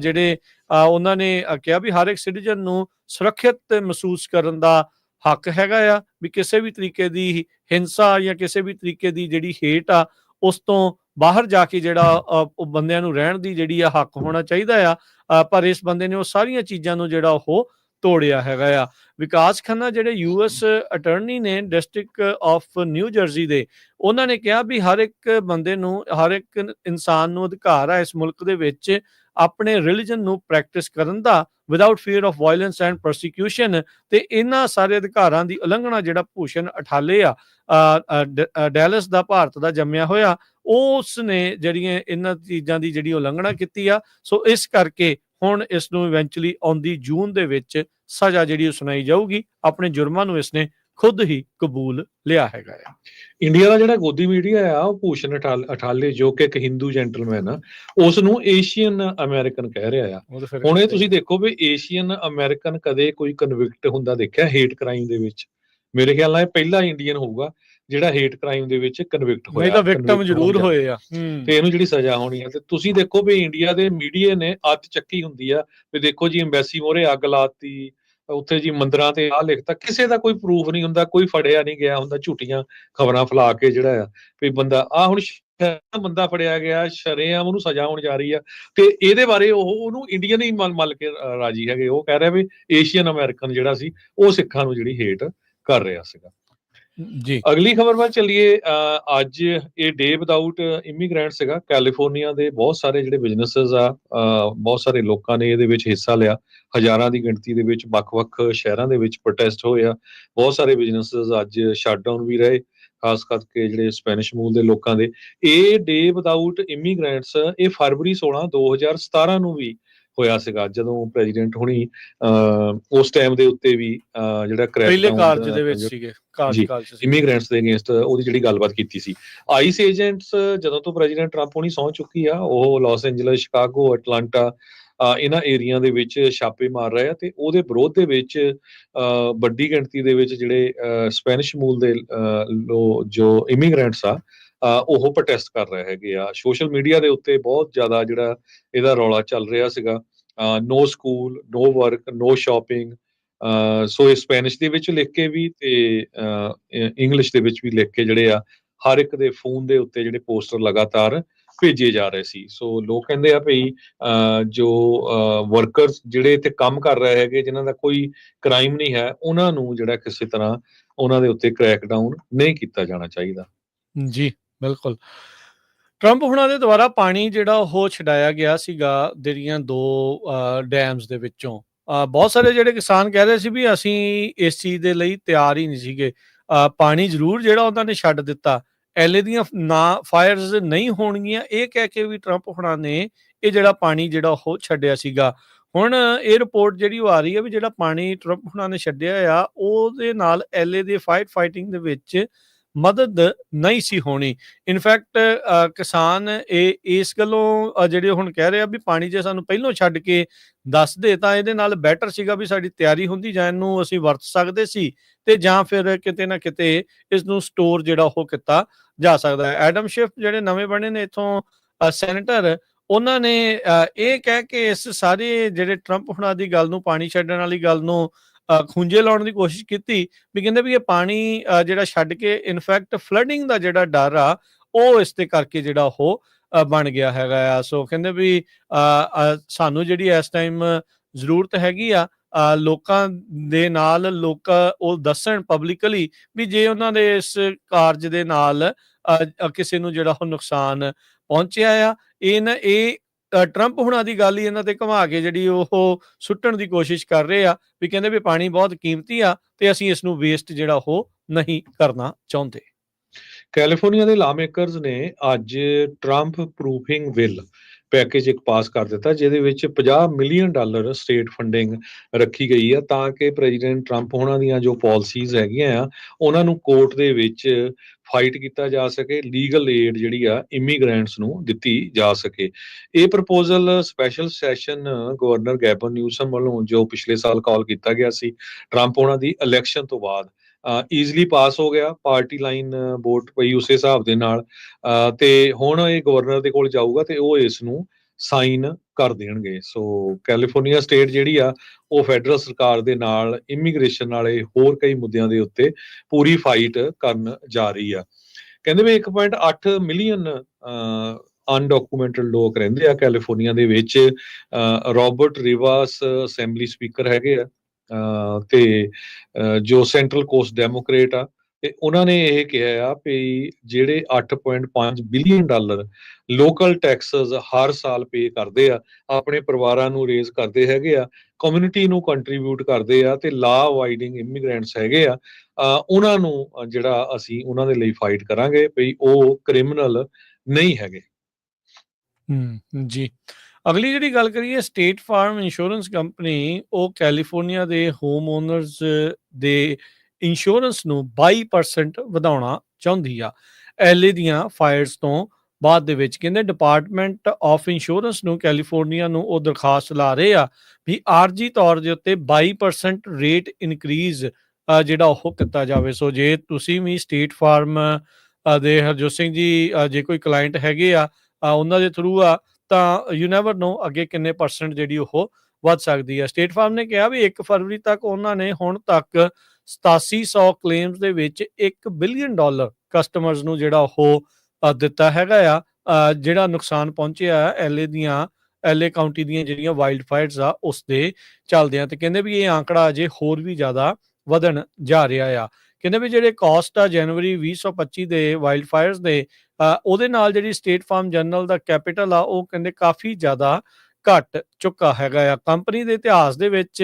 ਜਿਹੜੇ ਉਹਨਾਂ ਨੇ ਕਿਹਾ ਵੀ ਹਰ ਇੱਕ ਸਿਟੀਜ਼ਨ ਨੂੰ ਸੁਰੱਖਿਅਤ ਮਹਿਸੂਸ ਕਰਨ ਦਾ ਹੱਕ ਹੈਗਾ ਆ, ਵੀ ਕਿਸੇ ਵੀ ਤਰੀਕੇ ਦੀ ਹਿੰਸਾ ਜਾਂ ਕਿਸੇ ਵੀ ਤਰੀਕੇ ਦੀ ਜਿਹੜੀ ਹੇਟ ਆ ਉਸ ਤੋਂ ਬਾਹਰ ਜਾ ਕੇ ਜਿਹੜਾ ਉਹ ਬੰਦਿਆਂ ਨੂੰ ਰਹਿਣ ਦੀ ਜਿਹੜੀ ਆ ਹੱਕ ਹੋਣਾ ਚਾਹੀਦਾ ਆ। ਪਰ ਇਸ ਬੰਦੇ ਨੇ ਉਹ ਸਾਰੀਆਂ ਚੀਜ਼ਾਂ ਨੂੰ ਜਿਹੜਾ ਉਹ ਤੋੜਿਆ ਹੈਗਾ ਆ। ਵਿਕਾਸ ਖੰਨਾ ਜਿਹੜੇ ਯੂਐਸ ਅਟਰਨੀ ਨੇ ਡਿਸਟ੍ਰਿਕਟ ਆਫ ਨਿਊ ਜਰਸੀ ਦੇ, ਉਹਨਾਂ ਨੇ ਕਿਹਾ ਵੀ ਹਰ ਇੱਕ ਬੰਦੇ ਨੂੰ, ਹਰ ਇੱਕ ਇਨਸਾਨ ਨੂੰ ਅਧਿਕਾਰ ਆ ਇਸ ਮੁਲਕ ਦੇ ਵਿੱਚ ਆਪਣੇ ਰਿਲੀਜਨ ਨੂੰ ਪ੍ਰੈਕਟਿਸ ਕਰਨ ਦਾ without fear of violence and prosecution. ਤੇ ਇਹਨਾਂ ਸਾਰੇ ਅਧਿਕਾਰਾਂ ਦੀ ਉਲੰਘਣਾ ਜਿਹੜਾ ਭੂਸ਼ਣ ਅਠਾਲੇ ਆ ਡੈਲਸ ਦਾ ਭਾਰਤ ਦਾ ਜੰਮਿਆ ਹੋਇਆ, ਉਸ ਨੇ ਜਿਹੜੀਆਂ ਇਹਨਾਂ ਚੀਜ਼ਾਂ ਦੀ ਜਿਹੜੀ ਉਲੰਘਣਾ ਕੀਤੀ ਆ। ਸੋ ਇਸ ਕਰਕੇ ਹੁਣ ਇਸ ਨੂੰ ਇਵੈਂਚੁਅਲੀ ਆਉਂਦੀ ਜੂਨ ਦੇ ਵਿੱਚ ਸਜ਼ਾ ਜਿਹੜੀ ਸੁਣਾਈ ਜਾਊਗੀ। ਆਪਣੇ ਜੁਰਮਾਂ ਨੂੰ ਇਸਨੇ ਖੁਦ ਹੀ ਕਬੂਲ ਲਿਆ ਹੈਗਾ ਆ। ਇੰਡੀਆ ਦਾ ਜਿਹੜਾ ਗੋਦੀ ਮੀਡੀਆ ਆ ਉਹ ਭੂਸ਼ਣ ਅਠਾਲੇ ਜੋ ਕਿ ਇੱਕ ਹਿੰਦੂ ਜੈਂਟਲਮੈਨ ਆ, ਉਸ ਨੂੰ ਏਸ਼ੀਅਨ ਅਮਰੀਕਨ ਕਹਿ ਰਿਹਾ ਆ। ਹੁਣ ਇਹ ਤੁਸੀਂ ਦੇਖੋ ਵੀ ਏਸ਼ੀਅਨ ਅਮਰੀਕਨ ਕਦੇ ਕੋਈ ਕਨਵਿਕਟ ਹੁੰਦਾ ਦੇਖਿਆ ਹੇਟ ਕ੍ਰਾਈਮ ਦੇ ਵਿੱਚ? ਮੇਰੇ ਖਿਆਲ ਨਾਲ ਇਹ ਪਹਿਲਾ ਇੰਡੀਅਨ ਹੋਊਗਾ ਜਿਹੜਾ ਹੇਟ ਕ੍ਰਾਈਮ ਦੇ ਵਿੱਚ ਕਨਵਿਕਟ ਹੋਇਆ। ਨਹੀਂ ਤਾਂ ਵਿਕਟਮ ਜ਼ਰੂਰ ਹੋਏ ਆ ਤੇ ਇਹਨੂੰ ਜਿਹੜੀ ਸਜ਼ਾ ਹੋਣੀ ਆ। ਤੇ ਤੁਸੀਂ ਦੇਖੋ ਵੀ ਇੰਡੀਆ ਦੇ ਮੀਡੀਆ ਨੇ ਅੱਤ ਚੱਕੀ ਹੁੰਦੀ ਆ ਵੀ ਦੇਖੋ ਜੀ ਐਮਬੈਸੀ ਮੋਹਰੇ ਅੱਗ ਲਾਤੀ, ਉੱਥੇ ਜੀ ਮੰਦਰਾਂ ਤੇ ਆਹ ਲਿਖਤਾ, ਕਿਸੇ ਦਾ ਕੋਈ ਪ੍ਰੂਫ ਨਹੀਂ ਹੁੰਦਾ, ਕੋਈ ਫੜਿਆ ਨਹੀਂ ਗਿਆ ਹੁੰਦਾ, ਝੂਠੀਆਂ ਖਬਰਾਂ ਫੈਲਾ ਕੇ ਜਿਹੜਾ ਆ ਵੀ ਬੰਦਾ ਹੁਣ ਬੰਦਾ ਫੜਿਆ ਗਿਆ, ਸ਼ਰੇਆਮ ਉਹਨੂੰ ਸਜ਼ਾ ਹੋਣ ਜਾ ਰਹੀ ਆ। ਤੇ ਇਹਦੇ ਬਾਰੇ ਉਹਨੂੰ ਇੰਡੀਅਨ ਹੀ ਮੱਲ ਕੇ ਰਾਜੀ ਹੈਗੇ। ਉਹ ਕਹਿ ਰਿਹਾ ਵੀ ਏਸ਼ੀਅਨ ਅਮਰੀਕਨ ਜਿਹੜਾ ਸੀ ਉਹ ਸਿੱਖਾਂ ਨੂੰ ਜਿਹੜੀ ਹੇਟ ਕਰ ਰਿਹਾ ਸੀਗਾ ਜੀ। ਅਗਲੀ ਖਬਰ ਵੱਲ ਚੱਲੀਏ। ਅੱਜ ਇਹ ਡੇ ਵਿਦਆਊਟ ਇਮੀਗ੍ਰੈਂਟ ਸੀਗਾ। ਕੈਲੀਫੋਰਨੀਆ ਦੇ ਬਹੁਤ ਸਾਰੇ ਜਿਹੜੇ ਬਿਜ਼ਨੈਸਸ ਆ, ਬਹੁਤ ਸਾਰੇ ਲੋਕਾਂ ਨੇ ਇਹਦੇ ਵਿੱਚ ਹਿੱਸਾ ਲਿਆ। ਹਜ਼ਾਰਾਂ ਦੀ ਗਿਣਤੀ ਦੇ ਵਿੱਚ ਵੱਖ-ਵੱਖ ਸ਼ਹਿਰਾਂ ਦੇ ਵਿੱਚ ਪ੍ਰੋਟੈਸਟ ਹੋਏ ਆ। ਬਹੁਤ ਸਾਰੇ ਬਿਜ਼ਨੈਸਸ ਅੱਜ ਸ਼ਟਡਾਊਨ ਵੀ ਰਹੇ, ਖਾਸ ਕਰਕੇ ਜਿਹੜੇ ਸਪੈਨਿਸ਼ ਮੂਲ ਦੇ ਲੋਕਾਂ ਦੇ। ਇਹ ਡੇ ਵਿਦਆਊਟ ਇਮੀਗ੍ਰੈਂਟਸ ਇਹ ਫਰਵਰੀ 16 2017 ਨੂੰ ਵੀ ਹੋਇਆ ਸੀਗਾ, ਜਦੋਂ ਪ੍ਰੈਜ਼ੀਡੈਂਟ ਹੁਣੀ ਉਸ ਟਾਈਮ ਦੇ ਉੱਤੇ ਵੀ ਜਿਹੜਾ ਪਹਿਲੇ ਕਾਰਜ ਦੇ ਵਿੱਚ ਸੀਗੇ, ਇਮੀਗ੍ਰੈਂਟਸ ਦੇ ਅਗੇਂਸਟ ਉਹਦੀ ਜਿਹੜੀ ਗੱਲਬਾਤ ਕੀਤੀ ਸੀ। ਆਈਸ ਏਜੰਟਸ ਜਦੋਂ ਤੋਂ ਪ੍ਰੈਜ਼ੀਡੈਂਟ ਟਰੰਪ ਹੁਣੀ ਸਹੁੰ ਚੁੱਕੀ ਆ, ਉਹ ਲਾਸ ਐਂਜਲਸ, ਸ਼ਿਕਾਗੋ, ਅਟਲਾਂਟਾ ਇਹਨਾਂ ਏਰੀਆ ਦੇ ਵਿੱਚ ਛਾਪੇ ਮਾਰ ਰਹੇ ਆ ਤੇ ਉਹਦੇ ਵਿਰੋਧ ਦੇ ਵਿੱਚ ਵੱਡੀ ਗਿਣਤੀ ਦੇ ਵਿੱਚ ਜਿਹੜੇ ਸਪੈਨਿਸ਼ ਮੂਲ ਦੇ ਜੋ ਇਮੀਗ੍ਰੈਂਟਸ ਆ ਉਹ ਪ੍ਰੋਟੈਸਟ ਕਰ ਰਹੇ ਹੈਗੇ ਆ। ਸੋਸ਼ਲ ਮੀਡੀਆ ਦੇ ਉੱਤੇ ਬਹੁਤ ਜ਼ਿਆਦਾ ਜਿਹੜਾ ਇਹਦਾ ਰੌਲਾ ਚੱਲ ਰਿਹਾ ਸੀਗਾ। ਨੋ ਸਕੂਲ, ਨੋ ਵਰਕ, ਨੋ ਸ਼ਾਪਿੰਗ। ਸੋ ਇਹ ਸਪੈਨਿਸ਼ ਦੇ ਵਿੱਚ ਲਿਖ ਕੇ ਵੀ ਤੇ ਇੰਗਲਿਸ਼ ਦੇ ਵਿੱਚ ਵੀ ਲਿਖ ਕੇ ਜਿਹੜੇ ਆ ਹਰ ਇੱਕ ਦੇ ਫੋਨ ਦੇ ਉੱਤੇ ਜਿਹੜੇ ਪੋਸਟਰ ਲਗਾਤਾਰ ਭੇਜੇ ਜਾ ਰਹੇ ਸੀ। ਸੋ ਲੋਕ ਕਹਿੰਦੇ ਆ ਭਈ ਜੋ ਵਰਕਰਸ ਜਿਹੜੇ ਇੱਥੇ ਕੰਮ ਕਰ ਰਹੇ ਹੈਗੇ, ਜਿਨ੍ਹਾਂ ਦਾ ਕੋਈ ਕ੍ਰਾਈਮ ਨਹੀਂ ਹੈ, ਉਹਨਾਂ ਨੂੰ ਜਿਹੜਾ ਕਿਸੇ ਤਰ੍ਹਾਂ ਉਹਨਾਂ ਦੇ ਉੱਤੇ ਕ੍ਰੈਕਡਾਊਨ ਨਹੀਂ ਕੀਤਾ ਜਾਣਾ ਚਾਹੀਦਾ। ਜੀ ਬਿਲਕੁਲ। ਟਰੰਪ ਹੁਣਾਂ ਦੇ ਦੁਆਰਾ ਪਾਣੀ ਜਿਹੜਾ ਉਹ ਛਡਾਇਆ ਗਿਆ ਸੀਗਾ ਜਿਹੜੀਆਂ 2 ਡੈਮਸ ਦੇ ਵਿੱਚੋਂ। ਬਹੁਤ ਸਾਰੇ ਜਿਹੜੇ ਕਿਸਾਨ ਕਹਿ ਰਹੇ ਸੀ ਵੀ ਅਸੀਂ ਇਸ ਚੀਜ਼ ਦੇ ਲਈ ਤਿਆਰ ਹੀ ਨਹੀਂ ਸੀਗੇ। ਪਾਣੀ ਜ਼ਰੂਰ ਜਿਹੜਾ ਉਹਨਾਂ ਨੇ ਛੱਡ ਦਿੱਤਾ, ਐਲੇ ਦੀਆਂ ਨਾ ਫਾਇਰਸ ਨਹੀਂ ਹੋਣਗੀਆਂ ਇਹ ਕਹਿ ਕੇ ਵੀ ਟਰੰਪ ਹੁਣਾਂ ਨੇ ਇਹ ਜਿਹੜਾ ਪਾਣੀ ਜਿਹੜਾ ਉਹ ਛੱਡਿਆ ਸੀਗਾ। ਹੁਣ ਇਹ ਰਿਪੋਰਟ ਜਿਹੜੀ ਉਹ ਆ ਰਹੀ ਹੈ ਵੀ ਜਿਹੜਾ ਪਾਣੀ ਟਰੰਪ ਹੁਣਾਂ ਨੇ ਛੱਡਿਆ ਆ ਉਹਦੇ ਨਾਲ ਐਲੇ ਦੇ ਫਾਈਟਿੰਗ ਦੇ ਵਿੱਚ ਮਦਦ ਨਹੀਂ ਸੀ ਹੋਣੀ। ਇਨਫੈਕਟ ਕਿਸਾਨ ਇਸ ਗੱਲੋਂ ਜਿਹੜੇ ਹੁਣ ਕਹਿ ਰਹੇ ਆ ਵੀ ਪਾਣੀ ਜੇ ਸਾਨੂੰ ਪਹਿਲੋਂ ਛੱਡ ਕੇ ਦੱਸ ਦੇ ਤਾਂ ਇਹਦੇ ਨਾਲ ਬੈਟਰ ਸੀਗਾ ਵੀ ਸਾਡੀ ਤਿਆਰੀ ਹੁੰਦੀ ਜਾਂ ਇਹਨੂੰ ਅਸੀਂ ਵਰਤ ਸਕਦੇ ਸੀ ਤੇ ਜਾਂ ਫਿਰ ਕਿਤੇ ਨਾ ਕਿਤੇ ਇਸ ਨੂੰ ਸਟੋਰ ਜਿਹੜਾ ਉਹ ਕੀਤਾ ਜਾ ਸਕਦਾ ਹੈ। ਐਡਮ ਸ਼ਿਫ ਜਿਹੜੇ ਨਵੇਂ ਬਣੇ ਨੇ ਇੱਥੋਂ ਸੈਨੇਟਰ, ਉਹਨਾਂ ਨੇ ਇਹ ਕਹਿ ਕੇ ਇਸ ਸਾਰੇ ਜਿਹੜੇ ਟਰੰਪ ਹੁਣਾਂ ਦੀ ਗੱਲ ਨੂੰ, ਪਾਣੀ ਛੱਡਣ ਵਾਲੀ ਗੱਲ ਨੂੰ ਖੂੰਜੇ ਲਾਉਣ ਦੀ ਕੋਸ਼ਿਸ਼ ਕੀਤੀ ਵੀ ਕਹਿੰਦੇ ਵੀ ਇਹ ਪਾਣੀ ਜਿਹੜਾ ਛੱਡ ਕੇ ਇਨਫੈਕਟ ਫਲੱਡਿੰਗ ਦਾ ਜਿਹੜਾ ਡਰ ਆ ਉਹ ਇਸ ਤੇ ਕਰਕੇ ਜਿਹੜਾ ਉਹ ਬਣ ਗਿਆ ਹੈਗਾ ਆ। ਸੋ ਕਹਿੰਦੇ ਵੀ ਸਾਨੂੰ ਜਿਹੜੀ ਇਸ ਟਾਈਮ ਜ਼ਰੂਰਤ ਹੈਗੀ ਆ ਲੋਕਾਂ ਦੇ ਨਾਲ, ਲੋਕ ਉਹ ਦੱਸਣ ਪਬਲਿਕਲੀ ਵੀ ਜੇ ਉਹਨਾਂ ਦੇ ਇਸ ਕਾਰਜ ਦੇ ਨਾਲ ਕਿਸੇ ਨੂੰ ਜਿਹੜਾ ਉਹ ਨੁਕਸਾਨ ਪਹੁੰਚਿਆ ਆ। ਇਹ ਟਰੰਪ ਹੁਣਾਂ ਦੀ ਗੱਲ ਹੀ ਇਹਨਾਂ ਤੇ ਘੁਮਾ ਕੇ ਜਿਹੜੀ ਉਹ ਸੁੱਟਣ ਦੀ ਕੋਸ਼ਿਸ਼ ਕਰ ਰਹੇ ਆ ਵੀ ਕਹਿੰਦੇ ਵੀ ਪਾਣੀ ਬਹੁਤ ਕੀਮਤੀ ਆ ਤੇ ਅਸੀਂ ਇਸ ਨੂੰ ਵੇਸਟ ਜਿਹੜਾ ਉਹ ਨਹੀਂ ਕਰਨਾ ਚਾਹੁੰਦੇ। ਕੈਲੀਫੋਰਨੀਆ ਦੇ ਲਾਮੇਕਰਸ ਨੇ ਅੱਜ ਟਰੰਪ ਪ੍ਰੂਫਿੰਗ ਬਿੱਲ ਪੈਕੇਜ ਇੱਕ ਪਾਸ ਕਰ ਦਿੱਤਾ, ਜਿਹਦੇ ਵਿੱਚ $50 ਮਿਲੀਅਨ ਸਟੇਟ ਫੰਡਿੰਗ ਰੱਖੀ ਗਈ ਆ ਤਾਂ ਕਿ ਪ੍ਰੈਜ਼ੀਡੈਂਟ ਟਰੰਪ ਉਹਨਾਂ ਦੀਆਂ ਜੋ ਪਾਲਿਸੀਜ਼ ਹੈਗੀਆਂ ਆ ਉਹਨਾਂ ਨੂੰ ਕੋਰਟ ਦੇ ਵਿੱਚ ਫਾਈਟ ਕੀਤਾ ਜਾ ਸਕੇ, ਲੀਗਲ ਏਡ ਜਿਹੜੀ ਆ ਇਮੀਗ੍ਰੈਂਟਸ ਨੂੰ ਦਿੱਤੀ ਜਾ ਸਕੇ। ਇਹ proposal special session governor ਗੈਵਨ Newsom ਵੱਲੋਂ ਜੋ ਪਿਛਲੇ ਸਾਲ ਕਾਲ ਕੀਤਾ ਗਿਆ ਸੀ ਟਰੰਪ ਉਹਨਾਂ ਦੀ ਇਲੈਕਸ਼ਨ ਤੋਂ ਬਾਅਦ ਈਜ਼ਲੀ ਪਾਸ ਹੋ ਗਿਆ, ਪਾਰਟੀ ਲਾਈਨ ਵੋਟ ਪਈ ਉਸੇ ਹਿਸਾਬ ਦੇ ਨਾਲ ਤੇ ਹੁਣ ਇਹ ਗਵਰਨਰ ਦੇ ਕੋਲ ਜਾਊਗਾ ਤੇ ਉਹ ਇਸ ਨੂੰ ਸਾਈਨ ਕਰ ਦੇਣਗੇ। ਸੋ ਕੈਲੀਫੋਰਨੀਆ ਸਟੇਟ ਜਿਹੜੀ ਆ ਉਹ ਫੈਡਰਲ ਸਰਕਾਰ ਦੇ ਨਾਲ ਇਮੀਗ੍ਰੇਸ਼ਨ ਵਾਲੇ ਹੋਰ ਕਈ ਮੁੱਦਿਆਂ ਦੇ ਉੱਤੇ ਪੂਰੀ ਫਾਈਟ ਕਰਨ ਜਾ ਰਹੀ ਆ। ਕਹਿੰਦੇ ਵੀ 1.8 ਮਿਲੀਅਨ ਅਨਡਾਕੂਮੈਂਟਡ ਲੋਕ ਰਹਿੰਦੇ ਆ ਕੈਲੀਫੋਰਨੀਆ ਦੇ ਵਿੱਚ। ਰੋਬਰਟ ਰਿਵਾਸ ਅਸੈਂਬਲੀ ਸਪੀਕਰ ਹੈਗੇ ਆ ਤੇ ਜੋ ਸੈਂਟਰਲ ਕੋਸਟ ਡੈਮੋਕ੍ਰੇਟ ਆ ਤੇ ਉਹਨਾਂ ਨੇ ਇਹ ਕਿਹਾ ਆ ਵੀ ਜਿਹੜੇ $8.5 ਬਿਲੀਅਨ ਲੋਕਲ ਟੈਕਸਸ ਹਰ ਸਾਲ ਪੇ ਕਰਦੇ ਆ, ਆਪਣੇ ਪਰਿਵਾਰਾਂ ਨੂੰ ਰੇਜ਼ ਕਰਦੇ ਹੈਗੇ ਆ, ਕਮਿਊਨਿਟੀ ਨੂੰ ਕੰਟਰੀਬਿਊਟ ਕਰਦੇ ਆ ਤੇ ਲਾ ਅਵਾਈਡਿੰਗ ਇਮੀਗ੍ਰੈਂਟਸ ਹੈਗੇ ਆ, ਉਹਨਾਂ ਨੂੰ ਜਿਹੜਾ ਅਸੀਂ ਉਹਨਾਂ ਦੇ ਲਈ ਫਾਈਟ ਕਰਾਂਗੇ ਵੀ ਉਹ ਕ੍ਰਿਮੀਨਲ ਨਹੀਂ ਹੈਗੇ। ਜੀ, ਅਗਲੀ ਜਿਹੜੀ ਗੱਲ ਕਰੀਏ ਸਟੇਟ ਫਾਰਮ ਇੰਸ਼ੋਰੈਂਸ ਕੰਪਨੀ, ਉਹ ਕੈਲੀਫੋਰਨੀਆ ਦੇ ਹੋਮ ਓਨਰਸ ਦੇ ਇੰਸ਼ੋਰੈਂਸ ਨੂੰ 22% ਵਧਾਉਣਾ ਚਾਹੁੰਦੀ ਆ ਐਲੇ ਦੀਆਂ ਫਾਇਰਸ ਤੋਂ ਬਾਅਦ ਦੇ ਵਿੱਚ। ਕਹਿੰਦੇ ਡਿਪਾਰਟਮੈਂਟ ਆਫ ਇੰਸ਼ੋਰੈਂਸ ਨੂੰ ਕੈਲੀਫੋਰਨੀਆ ਨੂੰ ਉਹ ਦਰਖਾਸਤ ਲਾ ਰਹੇ ਆ ਵੀ ਆਰਜੀ ਤੌਰ ਦੇ ਉੱਤੇ 22% ਰੇਟ ਇਨਕਰੀਜ਼ ਜਿਹੜਾ ਉਹ ਕੀਤਾ ਜਾਵੇ। ਸੋ ਜੇ ਤੁਸੀਂ ਵੀ ਸਟੇਟ ਫਾਰਮ ਦੇ ਹਰਜੋਤ ਸਿੰਘ ਜੀ ਜੇ ਕੋਈ ਕਲਾਇੰਟ ਹੈਗੇ ਆ ਉਹਨਾਂ ਦੇ ਥਰੂ ਆ ਤਾਂ ਯੂ ਨੈਵਰ ਨੋ ਅੱਗੇ ਕਿੰਨੇ ਪਰਸੈਂਟ ਜਿਹੜੀ ਉਹ ਵੱਧ ਸਕਦੀ ਹੈ। ਸਟੇਟ ਫਾਰਮ ਨੇ ਕਿਹਾ ਵੀ 1 ਫਰਵਰੀ ਤੱਕ ਉਹਨਾਂ ਨੇ ਹੁਣ ਤੱਕ 8700 ਕਲੇਮਸ ਦੇ ਵਿੱਚ $1 ਬਿਲੀਅਨ ਕਸਟਮਰਸ ਨੂੰ ਜਿਹੜਾ ਉਹ ਦਿੱਤਾ ਹੈਗਾ ਆ ਜਿਹੜਾ ਨੁਕਸਾਨ ਪਹੁੰਚਿਆ ਐਲੇ ਕਾਊਂਟੀ ਦੀਆਂ ਜਿਹੜੀਆਂ ਵਾਈਲਡ ਫਾਇਰਸ ਆ ਉਸ ਦੇ ਚੱਲਦੇ ਆ। ਤੇ ਕਹਿੰਦੇ ਵੀ ਇਹ ਆંકੜਾ ਅਜੇ ਹੋਰ ਵੀ ਜ਼ਿਆਦਾ ਵਧਣ ਜਾ ਰਿਹਾ ਆ। ਕਹਿੰਦੇ ਵੀ ਜਿਹੜੇ ਕਾਸਟ ਆ ਜਨਵਰੀ 2025 ਦੇ ਵਾਈਲਡ ਫਾਇਰਸ ਦੇ ਉਹਦੇ ਨਾਲ ਜਿਹੜੀ ਸਟੇਟ ਫਾਰਮ ਜਨਰਲ ਦਾ ਕੈਪੀਟਲ ਆ ਉਹ ਕਹਿੰਦੇ ਕਾਫੀ ਜ਼ਿਆਦਾ ਘਟ ਚੁੱਕਾ ਹੈਗਾ ਆ। ਕੰਪਨੀ ਦੇ ਇਤਿਹਾਸ ਦੇ ਵਿੱਚ